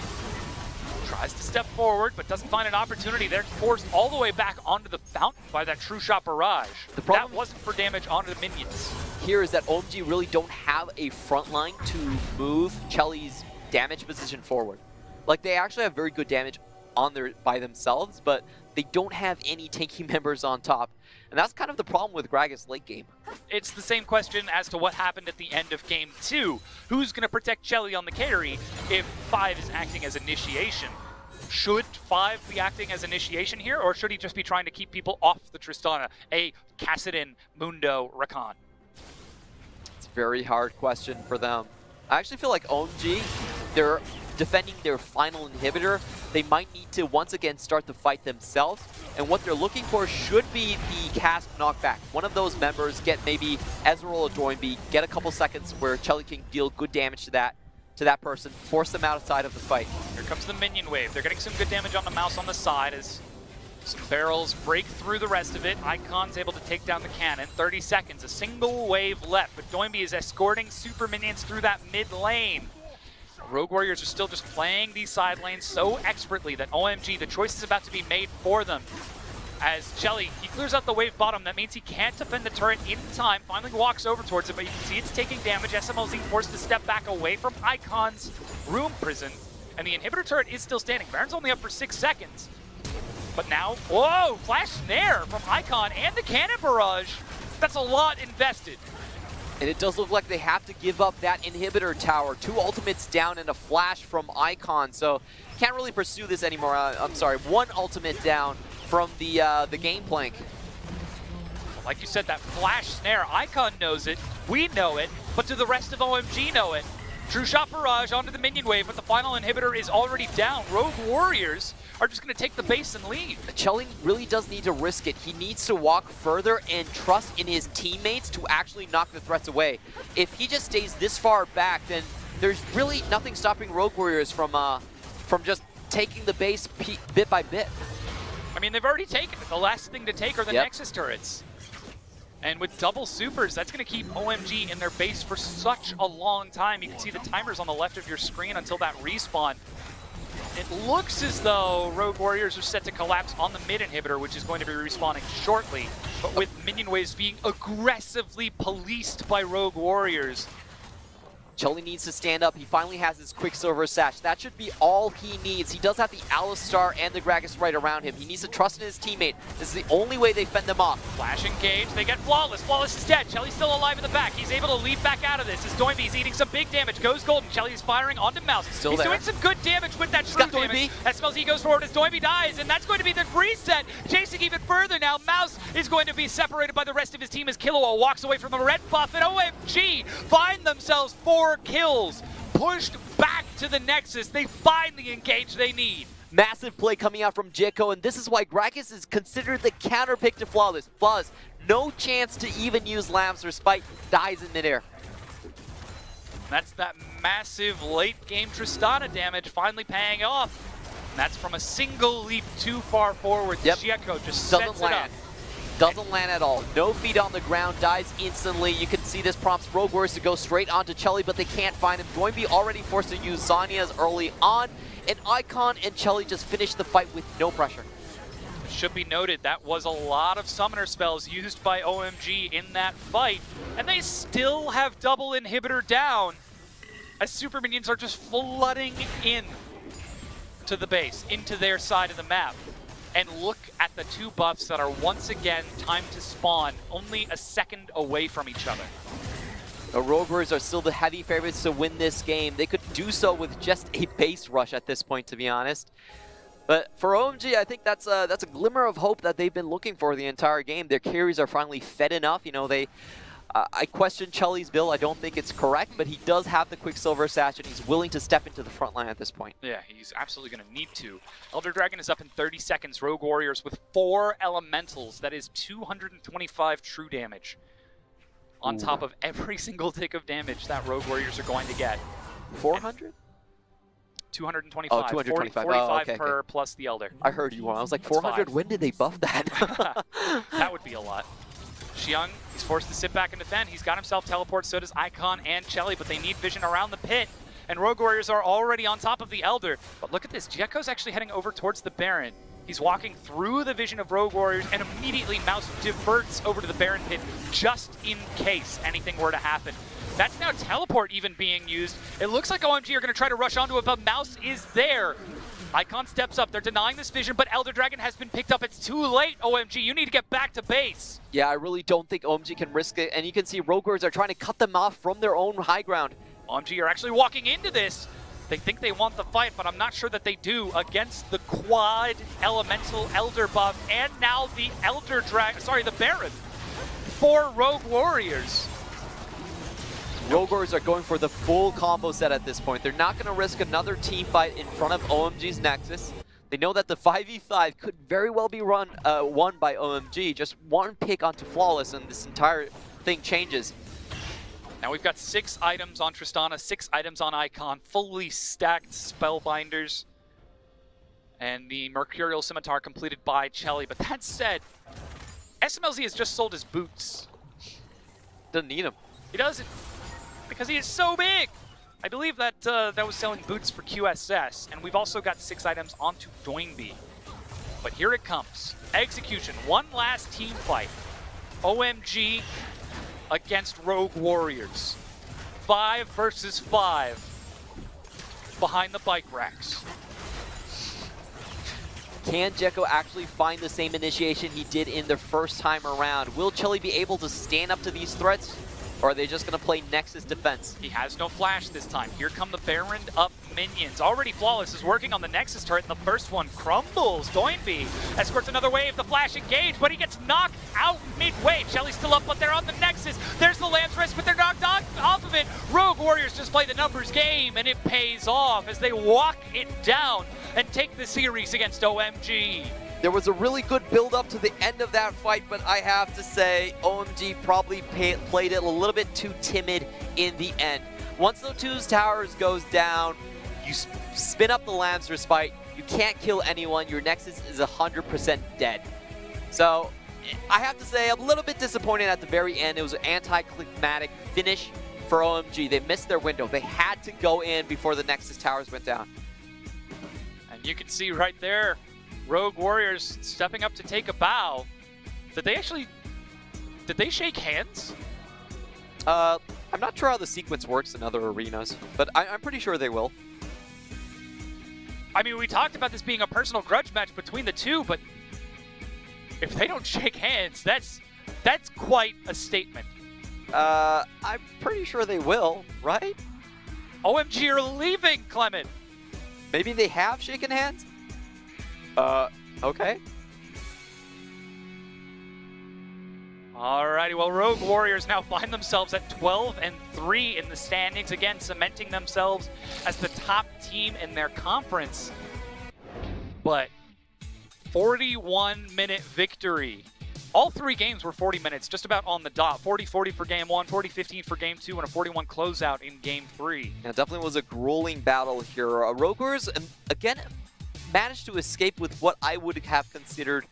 A: tries to step forward, but doesn't find an opportunity. They're forced all the way back onto the fountain by that True Shot Barrage. The problem that wasn't for damage onto the minions.
B: Here is that OMG really don't have a front line to move Chelly's damage position forward. Like, they actually have very good damage on by themselves, but they don't have any tanky members on top. And that's kind of the problem with Gragas late game.
A: It's the same question as to what happened at the end of game 2. Who's going to protect Chelly on the carry if 5 is acting as initiation? Should 5 be acting as initiation here, or should he just be trying to keep people off the Tristana? A Kassadin, Mundo, Rakan?
B: It's a very hard question for them. I actually feel like OMG, they're defending their final inhibitor. They might need to once again start the fight themselves, and what they're looking for should be the cast knockback. One of those members get maybe Ezreal or Doinby, get a couple seconds where Chelly can deal good damage to that person, force them outside of the fight.
A: Here comes the minion wave. They're getting some good damage on the mouse on the side as some barrels break through the rest of it. Icon's able to take down the cannon. 30 seconds, a single wave left, but Doinby is escorting super minions through that mid lane. Rogue Warriors are still just playing these side lanes so expertly that OMG, the choice is about to be made for them. As Chelly, he clears out the wave bottom. That means he can't defend the turret in time. Finally walks over towards it, but you can see it's taking damage. SMLZ forced to step back away from Icon's room prison. And the inhibitor turret is still standing. Baron's only up for 6 seconds. But now, whoa, flash snare from Icon and the cannon barrage. That's a lot invested.
B: And it does look like they have to give up that inhibitor tower. 2 ultimates down and a flash from Icon, so can't really pursue this anymore. I'm sorry, 1 ultimate down from the game plank.
A: Like you said, that flash snare, Icon knows it, we know it, but do the rest of OMG know it? True Shot Barrage onto the minion wave, but the final inhibitor is already down. Rogue Warriors are just going to take the base and leave.
B: Chelly really does need to risk it. He needs to walk further and trust in his teammates to actually knock the threats away. If he just stays this far back, then there's really nothing stopping Rogue Warriors from just taking the base bit by bit.
A: I mean, they've already taken it. The last thing to take are the Nexus turrets. And with double supers, that's going to keep OMG in their base for such a long time. You can see the timers on the left of your screen until that respawn. It looks as though Rogue Warriors are set to collapse on the mid inhibitor, which is going to be respawning shortly. But with minion waves being aggressively policed by Rogue Warriors,
B: Chelly needs to stand up. He finally has his Quicksilver Sash. That should be all he needs. He does have the Alistar and the Gragas right around him. He needs to trust in his teammate. This is the only way they fend them off.
A: Flash engage, they get Flawless. Flawless is dead. Chelly's still alive in the back. He's able to leap back out of this as Doinby's eating some big damage. Goes golden. Chelly's firing onto Mouse. He's doing some good damage with that true damage. SMLZ goes forward as Doinby dies, and that's going to be the reset. Chasing even further now. Mouse is going to be separated by the rest of his team as Killua walks away from the red buff, and OMG find themselves 4 kills. Pushed back to the Nexus. They find the engage they need.
B: Massive play coming out from Jiko, and this is why Gragas is considered the counter pick to Flawless. Flawless, no chance to even use Lambs, or Spite dies in midair.
A: That's that massive late game Tristana damage finally paying off. And that's from a single leap too far forward. Jiko just sets it up.
B: Doesn't land at all. No feet on the ground, dies instantly. You can see this prompts Rogue Warriors to go straight onto Chelly, but they can't find him. Doinby already forced to use Zhonya's early on, and Icon and Chelly just finished the fight with no pressure.
A: It should be noted, that was a lot of summoner spells used by OMG in that fight, and they still have double inhibitor down, as super minions are just flooding in to the base, into their side of the map. And look at the 2 buffs that are once again timed to spawn, only a second away from each other.
B: The Rogue Warriors are still the heavy favorites to win this game. They could do so with just a base rush at this point, to be honest. But for OMG, I think that's a glimmer of hope that they've been looking for the entire game. Their carries are finally fed enough. You know, I question Chelly's build. I don't think it's correct, but he does have the Quicksilver Sash, and he's willing to step into the front line at this point.
A: Yeah, he's absolutely going to need to. Elder Dragon is up in 30 seconds. Rogue Warriors with 4 elementals. That is 225 true damage. on top of every single tick of damage that Rogue Warriors are going to get.
B: 400?
A: 225.
B: Oh, 225.
A: 45
B: okay,
A: per plus the Elder.
B: I heard you wrong. I was like, 400? When did they buff that?
A: That would be a lot. Xiang, he's forced to sit back and defend. He's got himself teleport, so does Icon and Chelly, but they need vision around the pit. And Rogue Warriors are already on top of the Elder. But look at this, Gekko's actually heading over towards the Baron. He's walking through the vision of Rogue Warriors, and immediately Mouse diverts over to the Baron pit just in case anything were to happen. That's now teleport even being used. It looks like OMG are going to try to rush onto it, but Mouse is there. Icon steps up. They're denying this vision, but Elder Dragon has been picked up. It's too late, OMG. You need to get back to base.
B: Yeah, I really don't think OMG can risk it. And you can see Rogue Warriors are trying to cut them off from their own high ground.
A: OMG are actually walking into this. They think they want the fight, but I'm not sure that they do against the quad elemental Elder buff and now the Elder Dragon, sorry, the Baron for Rogue Warriors.
B: Rogue Warriors are going for the full combo set at this point. They're not going to risk another team fight in front of OMG's Nexus. They know that the 5v5 could very well be won by OMG. Just one pick onto Flawless and this entire thing changes.
A: Now we've got 6 items on Tristana, 6 items on Icon, fully stacked Spellbinders, and the Mercurial Scimitar completed by Chelly. But that said, SMLZ has just sold his boots.
B: Doesn't need them.
A: He doesn't, because he is so big. I believe that that was selling boots for QSS, and we've also got 6 items onto Doinby. But here it comes. Execution, one last team fight. OMG against Rogue Warriors. 5 versus 5 behind the bike racks.
B: Can Gekko actually find the same initiation he did in the first time around? Will Chelly be able to stand up to these threats? Or are they just going to play Nexus defense?
A: He has no flash this time. Here come the Baron up minions. Already Flawless is working on the Nexus turret, and the first one crumbles. Doinby escorts another wave. The flash engaged, but he gets knocked out midway. Chelly's still up, but they're on the Nexus. There's the Lance Wrist, but they're knocked off of it. Rogue Warriors just play the numbers game, and it pays off as they walk it down and take the series against OMG.
B: There was a really good build-up to the end of that fight, but I have to say OMG probably played it a little bit too timid in the end. Once the 2's towers goes down, you spin up the Lamb's Respite, you can't kill anyone, your Nexus is 100% dead. So I have to say I'm a little bit disappointed at the very end. It was an anticlimactic finish for OMG. They missed their window. They had to go in before the Nexus towers went down.
A: And you can see right there, Rogue Warriors stepping up to take a bow. Did they shake hands?
B: I'm not sure how the sequence works in other arenas, but I'm pretty sure they will.
A: I mean, we talked about this being a personal grudge match between the two, but if they don't shake hands, that's quite a statement.
B: I'm pretty sure they will, right?
A: OMG are leaving, Clement.
B: Maybe they have shaken hands? Okay.
A: Alrighty, well, Rogue Warriors now find themselves at 12-3 in the standings, again cementing themselves as the top team in their conference. But 41-minute victory. All 3 games were 40 minutes, just about on the dot. 40-40 for game 1, 40-15 for game 2, and a 41 closeout in game 3.
B: Yeah, definitely was a grueling battle here. Rogue Warriors, again, managed to escape with what I would have considered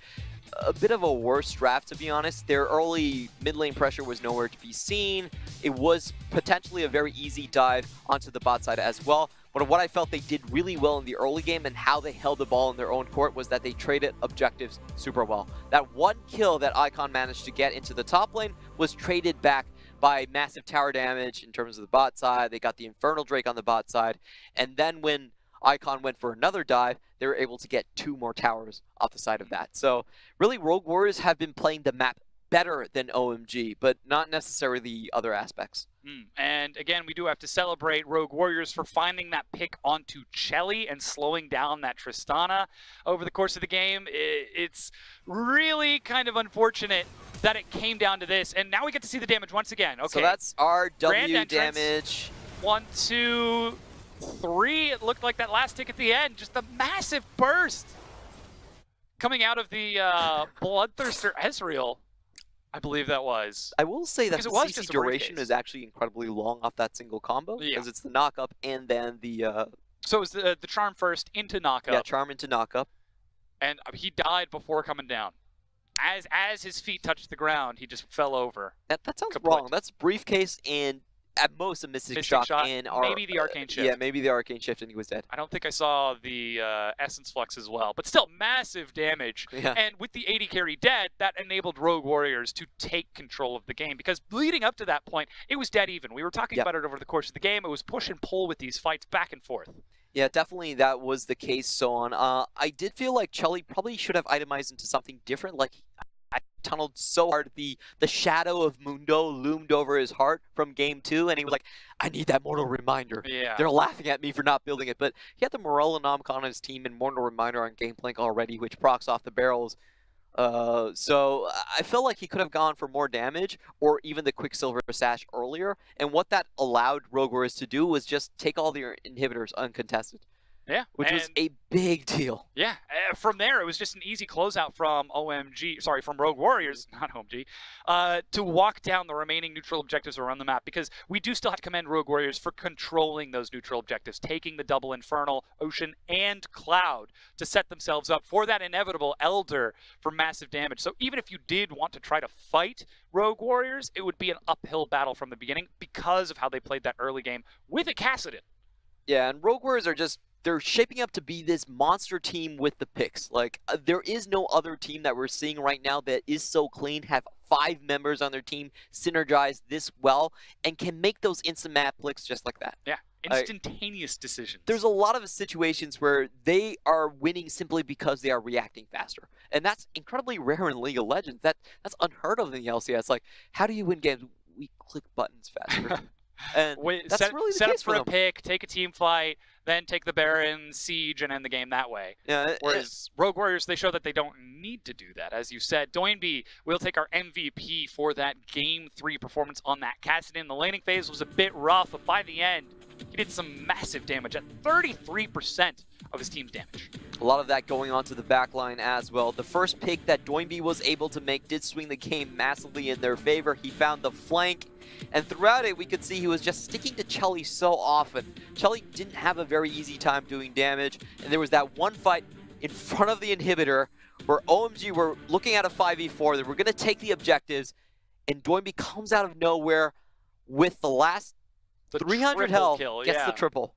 B: a bit of a worse draft, to be honest. Their early mid lane pressure was nowhere to be seen. It was potentially a very easy dive onto the bot side as well. But what I felt they did really well in the early game and how they held the ball in their own court was that they traded objectives super well. That one kill that Icon managed to get into the top lane was traded back by massive tower damage in terms of the bot side. They got the Infernal Drake on the bot side. And then when Icon went for another dive, they were able to get 2 more towers off the side of that. So really, Rogue Warriors have been playing the map better than OMG, but not necessarily the other aspects.
A: And again, we do have to celebrate Rogue Warriors for finding that pick onto Chelly and slowing down that Tristana over the course of the game. It's really kind of unfortunate that it came down to this. And now we get to see the damage once again. Okay.
B: So that's our
A: Grand
B: W
A: entrance.
B: damage.
A: 1, 2, 3. It looked like that last tick at the end. Just a massive burst coming out of the Bloodthirster Ezreal. I believe that was.
B: I will say that
A: Because
B: the
A: it was
B: CC
A: just a
B: duration
A: briefcase.
B: is actually incredibly long off that single combo,
A: Yeah.
B: because it's the knock-up and then the
A: So it was the charm first into knockup,
B: charm into knock-up.
A: and he died before coming down. As his feet touched the ground, he just fell over.
B: That sounds
A: Kaput.
B: wrong. That's briefcase and at most a Mystic Shock and
A: maybe the Arcane Shift.
B: Yeah, maybe the Arcane Shift, and he was dead.
A: I don't think I saw the Essence Flux as well, but still massive damage.
B: Yeah.
A: And with the AD carry dead, that enabled Rogue Warriors to take control of the game, because leading up to that point, it was dead even. We were talking about it over the course of the game. It was push and pull with these fights back and forth.
B: Yeah, definitely that was the case, so on. I did feel like Chelly probably should have itemized into something different. Like, I tunneled so hard, the shadow of Mundo loomed over his heart from game 2, and he was like, I need that Mortal Reminder.
A: Yeah.
B: They're laughing at me for not building it, but he had the Morellonomicon on his team and Mortal Reminder on Gameplank already, which procs off the barrels. So I felt like he could have gone for more damage, or even the Quicksilver Sash earlier, and what that allowed Rogue Warriors to do was just take all their inhibitors uncontested.
A: Yeah,
B: which was a big deal.
A: Yeah, from there it was just an easy closeout from from Rogue Warriors, not OMG, to walk down the remaining neutral objectives around the map, because we do still have to commend Rogue Warriors for controlling those neutral objectives, taking the double Infernal, Ocean, and Cloud to set themselves up for that inevitable Elder for massive damage. So even if you did want to try to fight Rogue Warriors, it would be an uphill battle from the beginning because of how they played that early game with a Kassadin.
B: Yeah, and Rogue Warriors are just, they're shaping up to be this monster team with the picks. Like, there is no other team that we're seeing right now that is so clean, have 5 members on their team synergize this well, and can make those instant map flicks just like that.
A: Yeah, instantaneous decisions.
B: There's a lot of situations where they are winning simply because they are reacting faster. And that's incredibly rare in League of Legends. That's unheard of in the LCS. Like, how do you win games? We click buttons faster. And that's really the
A: set
B: case
A: up for
B: them.
A: a pick, take a team fight, then take the Baron, siege, and end the game that way.
B: Yeah,
A: Whereas Rogue Warriors, they show that they don't need to do that. As you said, Doinby will take our MVP for that Game 3 performance on that Kassadin. The laning phase was a bit rough, but by the end, he did some massive damage at 33% of his team's damage.
B: A lot of that going on to the back line as well. The first pick that Doinby was able to make did swing the game massively in their favor. He found the flank, and throughout it, we could see he was just sticking to Chelly so often. Chelly didn't have a very easy time doing damage, and there was that one fight in front of the inhibitor where OMG were looking at a 5v4. They were going to take the objectives, and Doinby comes out of nowhere with the last 300 health, gets the triple.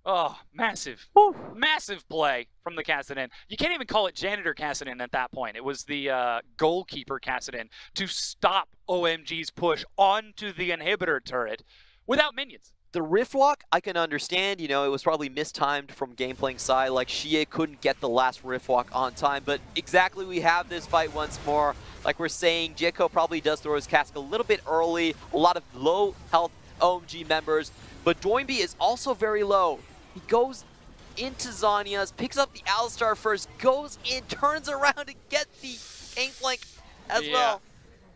A: Oh, massive.
B: Woo.
A: Massive play from the Kassadin. You can't even call it Janitor Kassadin at that point. It was the goalkeeper Kassadin to stop OMG's push onto the inhibitor turret without minions.
B: The Riftwalk, I can understand, you know, it was probably mistimed from Gameplaying side, like Xie couldn't get the last Riftwalk on time, but exactly, we have this fight once more. Like we're saying, Jeko probably does throw his cask a little bit early, a lot of low health OMG members, but Doinby is also very low. He goes into Zhonya's, picks up the Alistar first, goes in, turns around to get the Gangplank as well.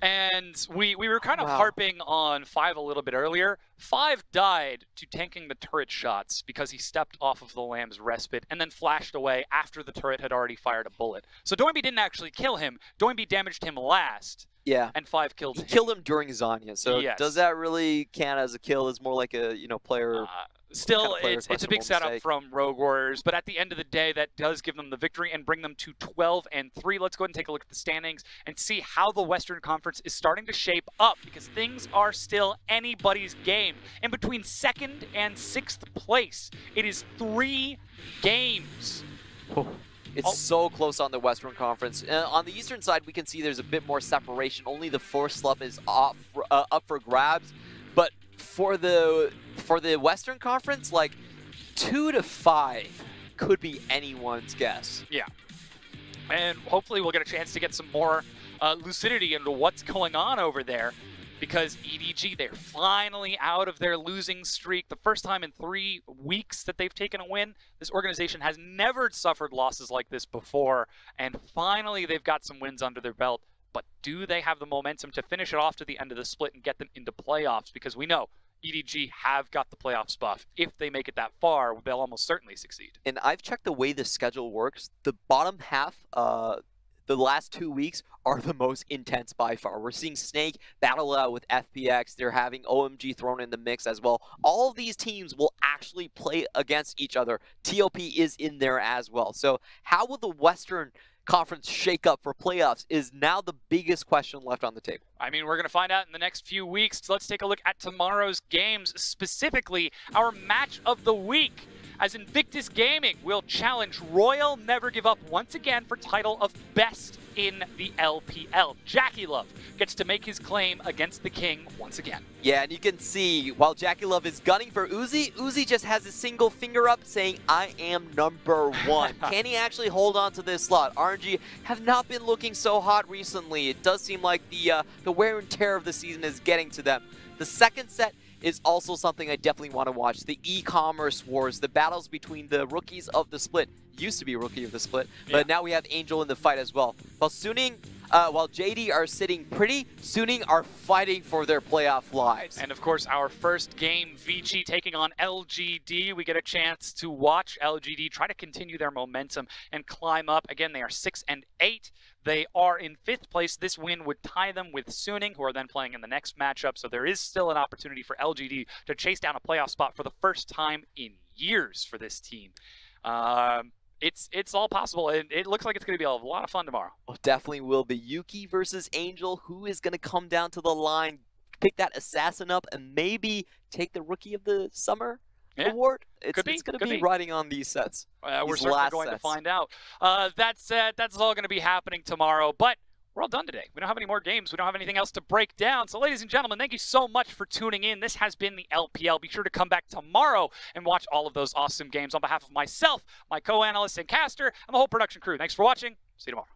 A: And we were kind of harping on 5 a little bit earlier. 5 died to tanking the turret shots because he stepped off of the Lamb's respite and then flashed away after the turret had already fired a bullet. So Doinby didn't actually kill him. Doinby damaged him last.
B: Yeah.
A: And 5 killed him.
B: He killed him during Zhonya, so
A: yes.
B: Does that really count as a kill? It's more like a, you know, player...
A: Still,
B: kind of
A: it's a big setup from Rogue Warriors, but at the end of the day, that does give them the victory and bring them to 12-3. Let's go ahead and take a look at the standings and see how the Western Conference is starting to shape up, because things are still anybody's game. In between 2nd and 6th place, it is 3 games.
B: It's so close on the Western Conference. On the Eastern side, we can see there's a bit more separation. Only the 4th slot is up for grabs, but for the Western Conference, like 2 to 5 could be anyone's guess.
A: Yeah, and hopefully we'll get a chance to get some more lucidity into what's going on over there, because EDG, they're finally out of their losing streak. The first time in 3 weeks that they've taken a win. This organization has never suffered losses like this before, and finally they've got some wins under their belt. But do they have the momentum to finish it off to the end of the split and get them into playoffs? Because we know EDG have got the playoffs buff. If they make it that far, they'll almost certainly succeed.
B: And I've checked the way the schedule works. The bottom half, the last 2 weeks are the most intense by far. We're seeing Snake battle out with FPX. They're having OMG thrown in the mix as well. All of these teams will actually play against each other. TOP is in there as well. So how will the Western Conference shake up for playoffs is now the biggest question left on the table.
A: I mean, we're going to find out in the next few weeks. Let's take a look at tomorrow's games, specifically our match of the week, as Invictus Gaming will challenge Royal Never Give Up once again for title of best in the LPL. Jackie Love gets to make his claim against the King once again.
B: Yeah, and you can see while Jackie Love is gunning for Uzi, Uzi just has his single finger up saying, I am number one. Can he actually hold on to this slot? RNG have not been looking so hot recently. It does seem like the wear and tear of the season is getting to them. The second set is also something I definitely want to watch. The e-commerce wars, the battles between the rookies of the split. Used to be rookie of the split, but now we have Angel in the fight as well. While JD are sitting pretty, Suning are fighting for their playoff lives.
A: And of course, our first game, Vici taking on LGD. We get a chance to watch LGD try to continue their momentum and climb up. Again, they are 6-8. They are in 5th place. This win would tie them with Suning, who are then playing in the next matchup. So there is still an opportunity for LGD to chase down a playoff spot for the first time in years for this team. It's all possible, and it looks like it's going to be a lot of fun tomorrow.
B: Well, definitely will be. Yuki versus Angel. Who is going to come down to the line, pick that assassin up, and maybe take the Rookie of the Summer award? It's going to be riding on these sets.
A: We're certainly going to find out. That said, that's all going to be happening tomorrow, but we're all done today. We don't have any more games. We don't have anything else to break down. So, ladies and gentlemen, thank you so much for tuning in. This has been the LPL. Be sure to come back tomorrow and watch all of those awesome games. On behalf of myself, my co-analyst and caster, and the whole production crew, thanks for watching. See you tomorrow.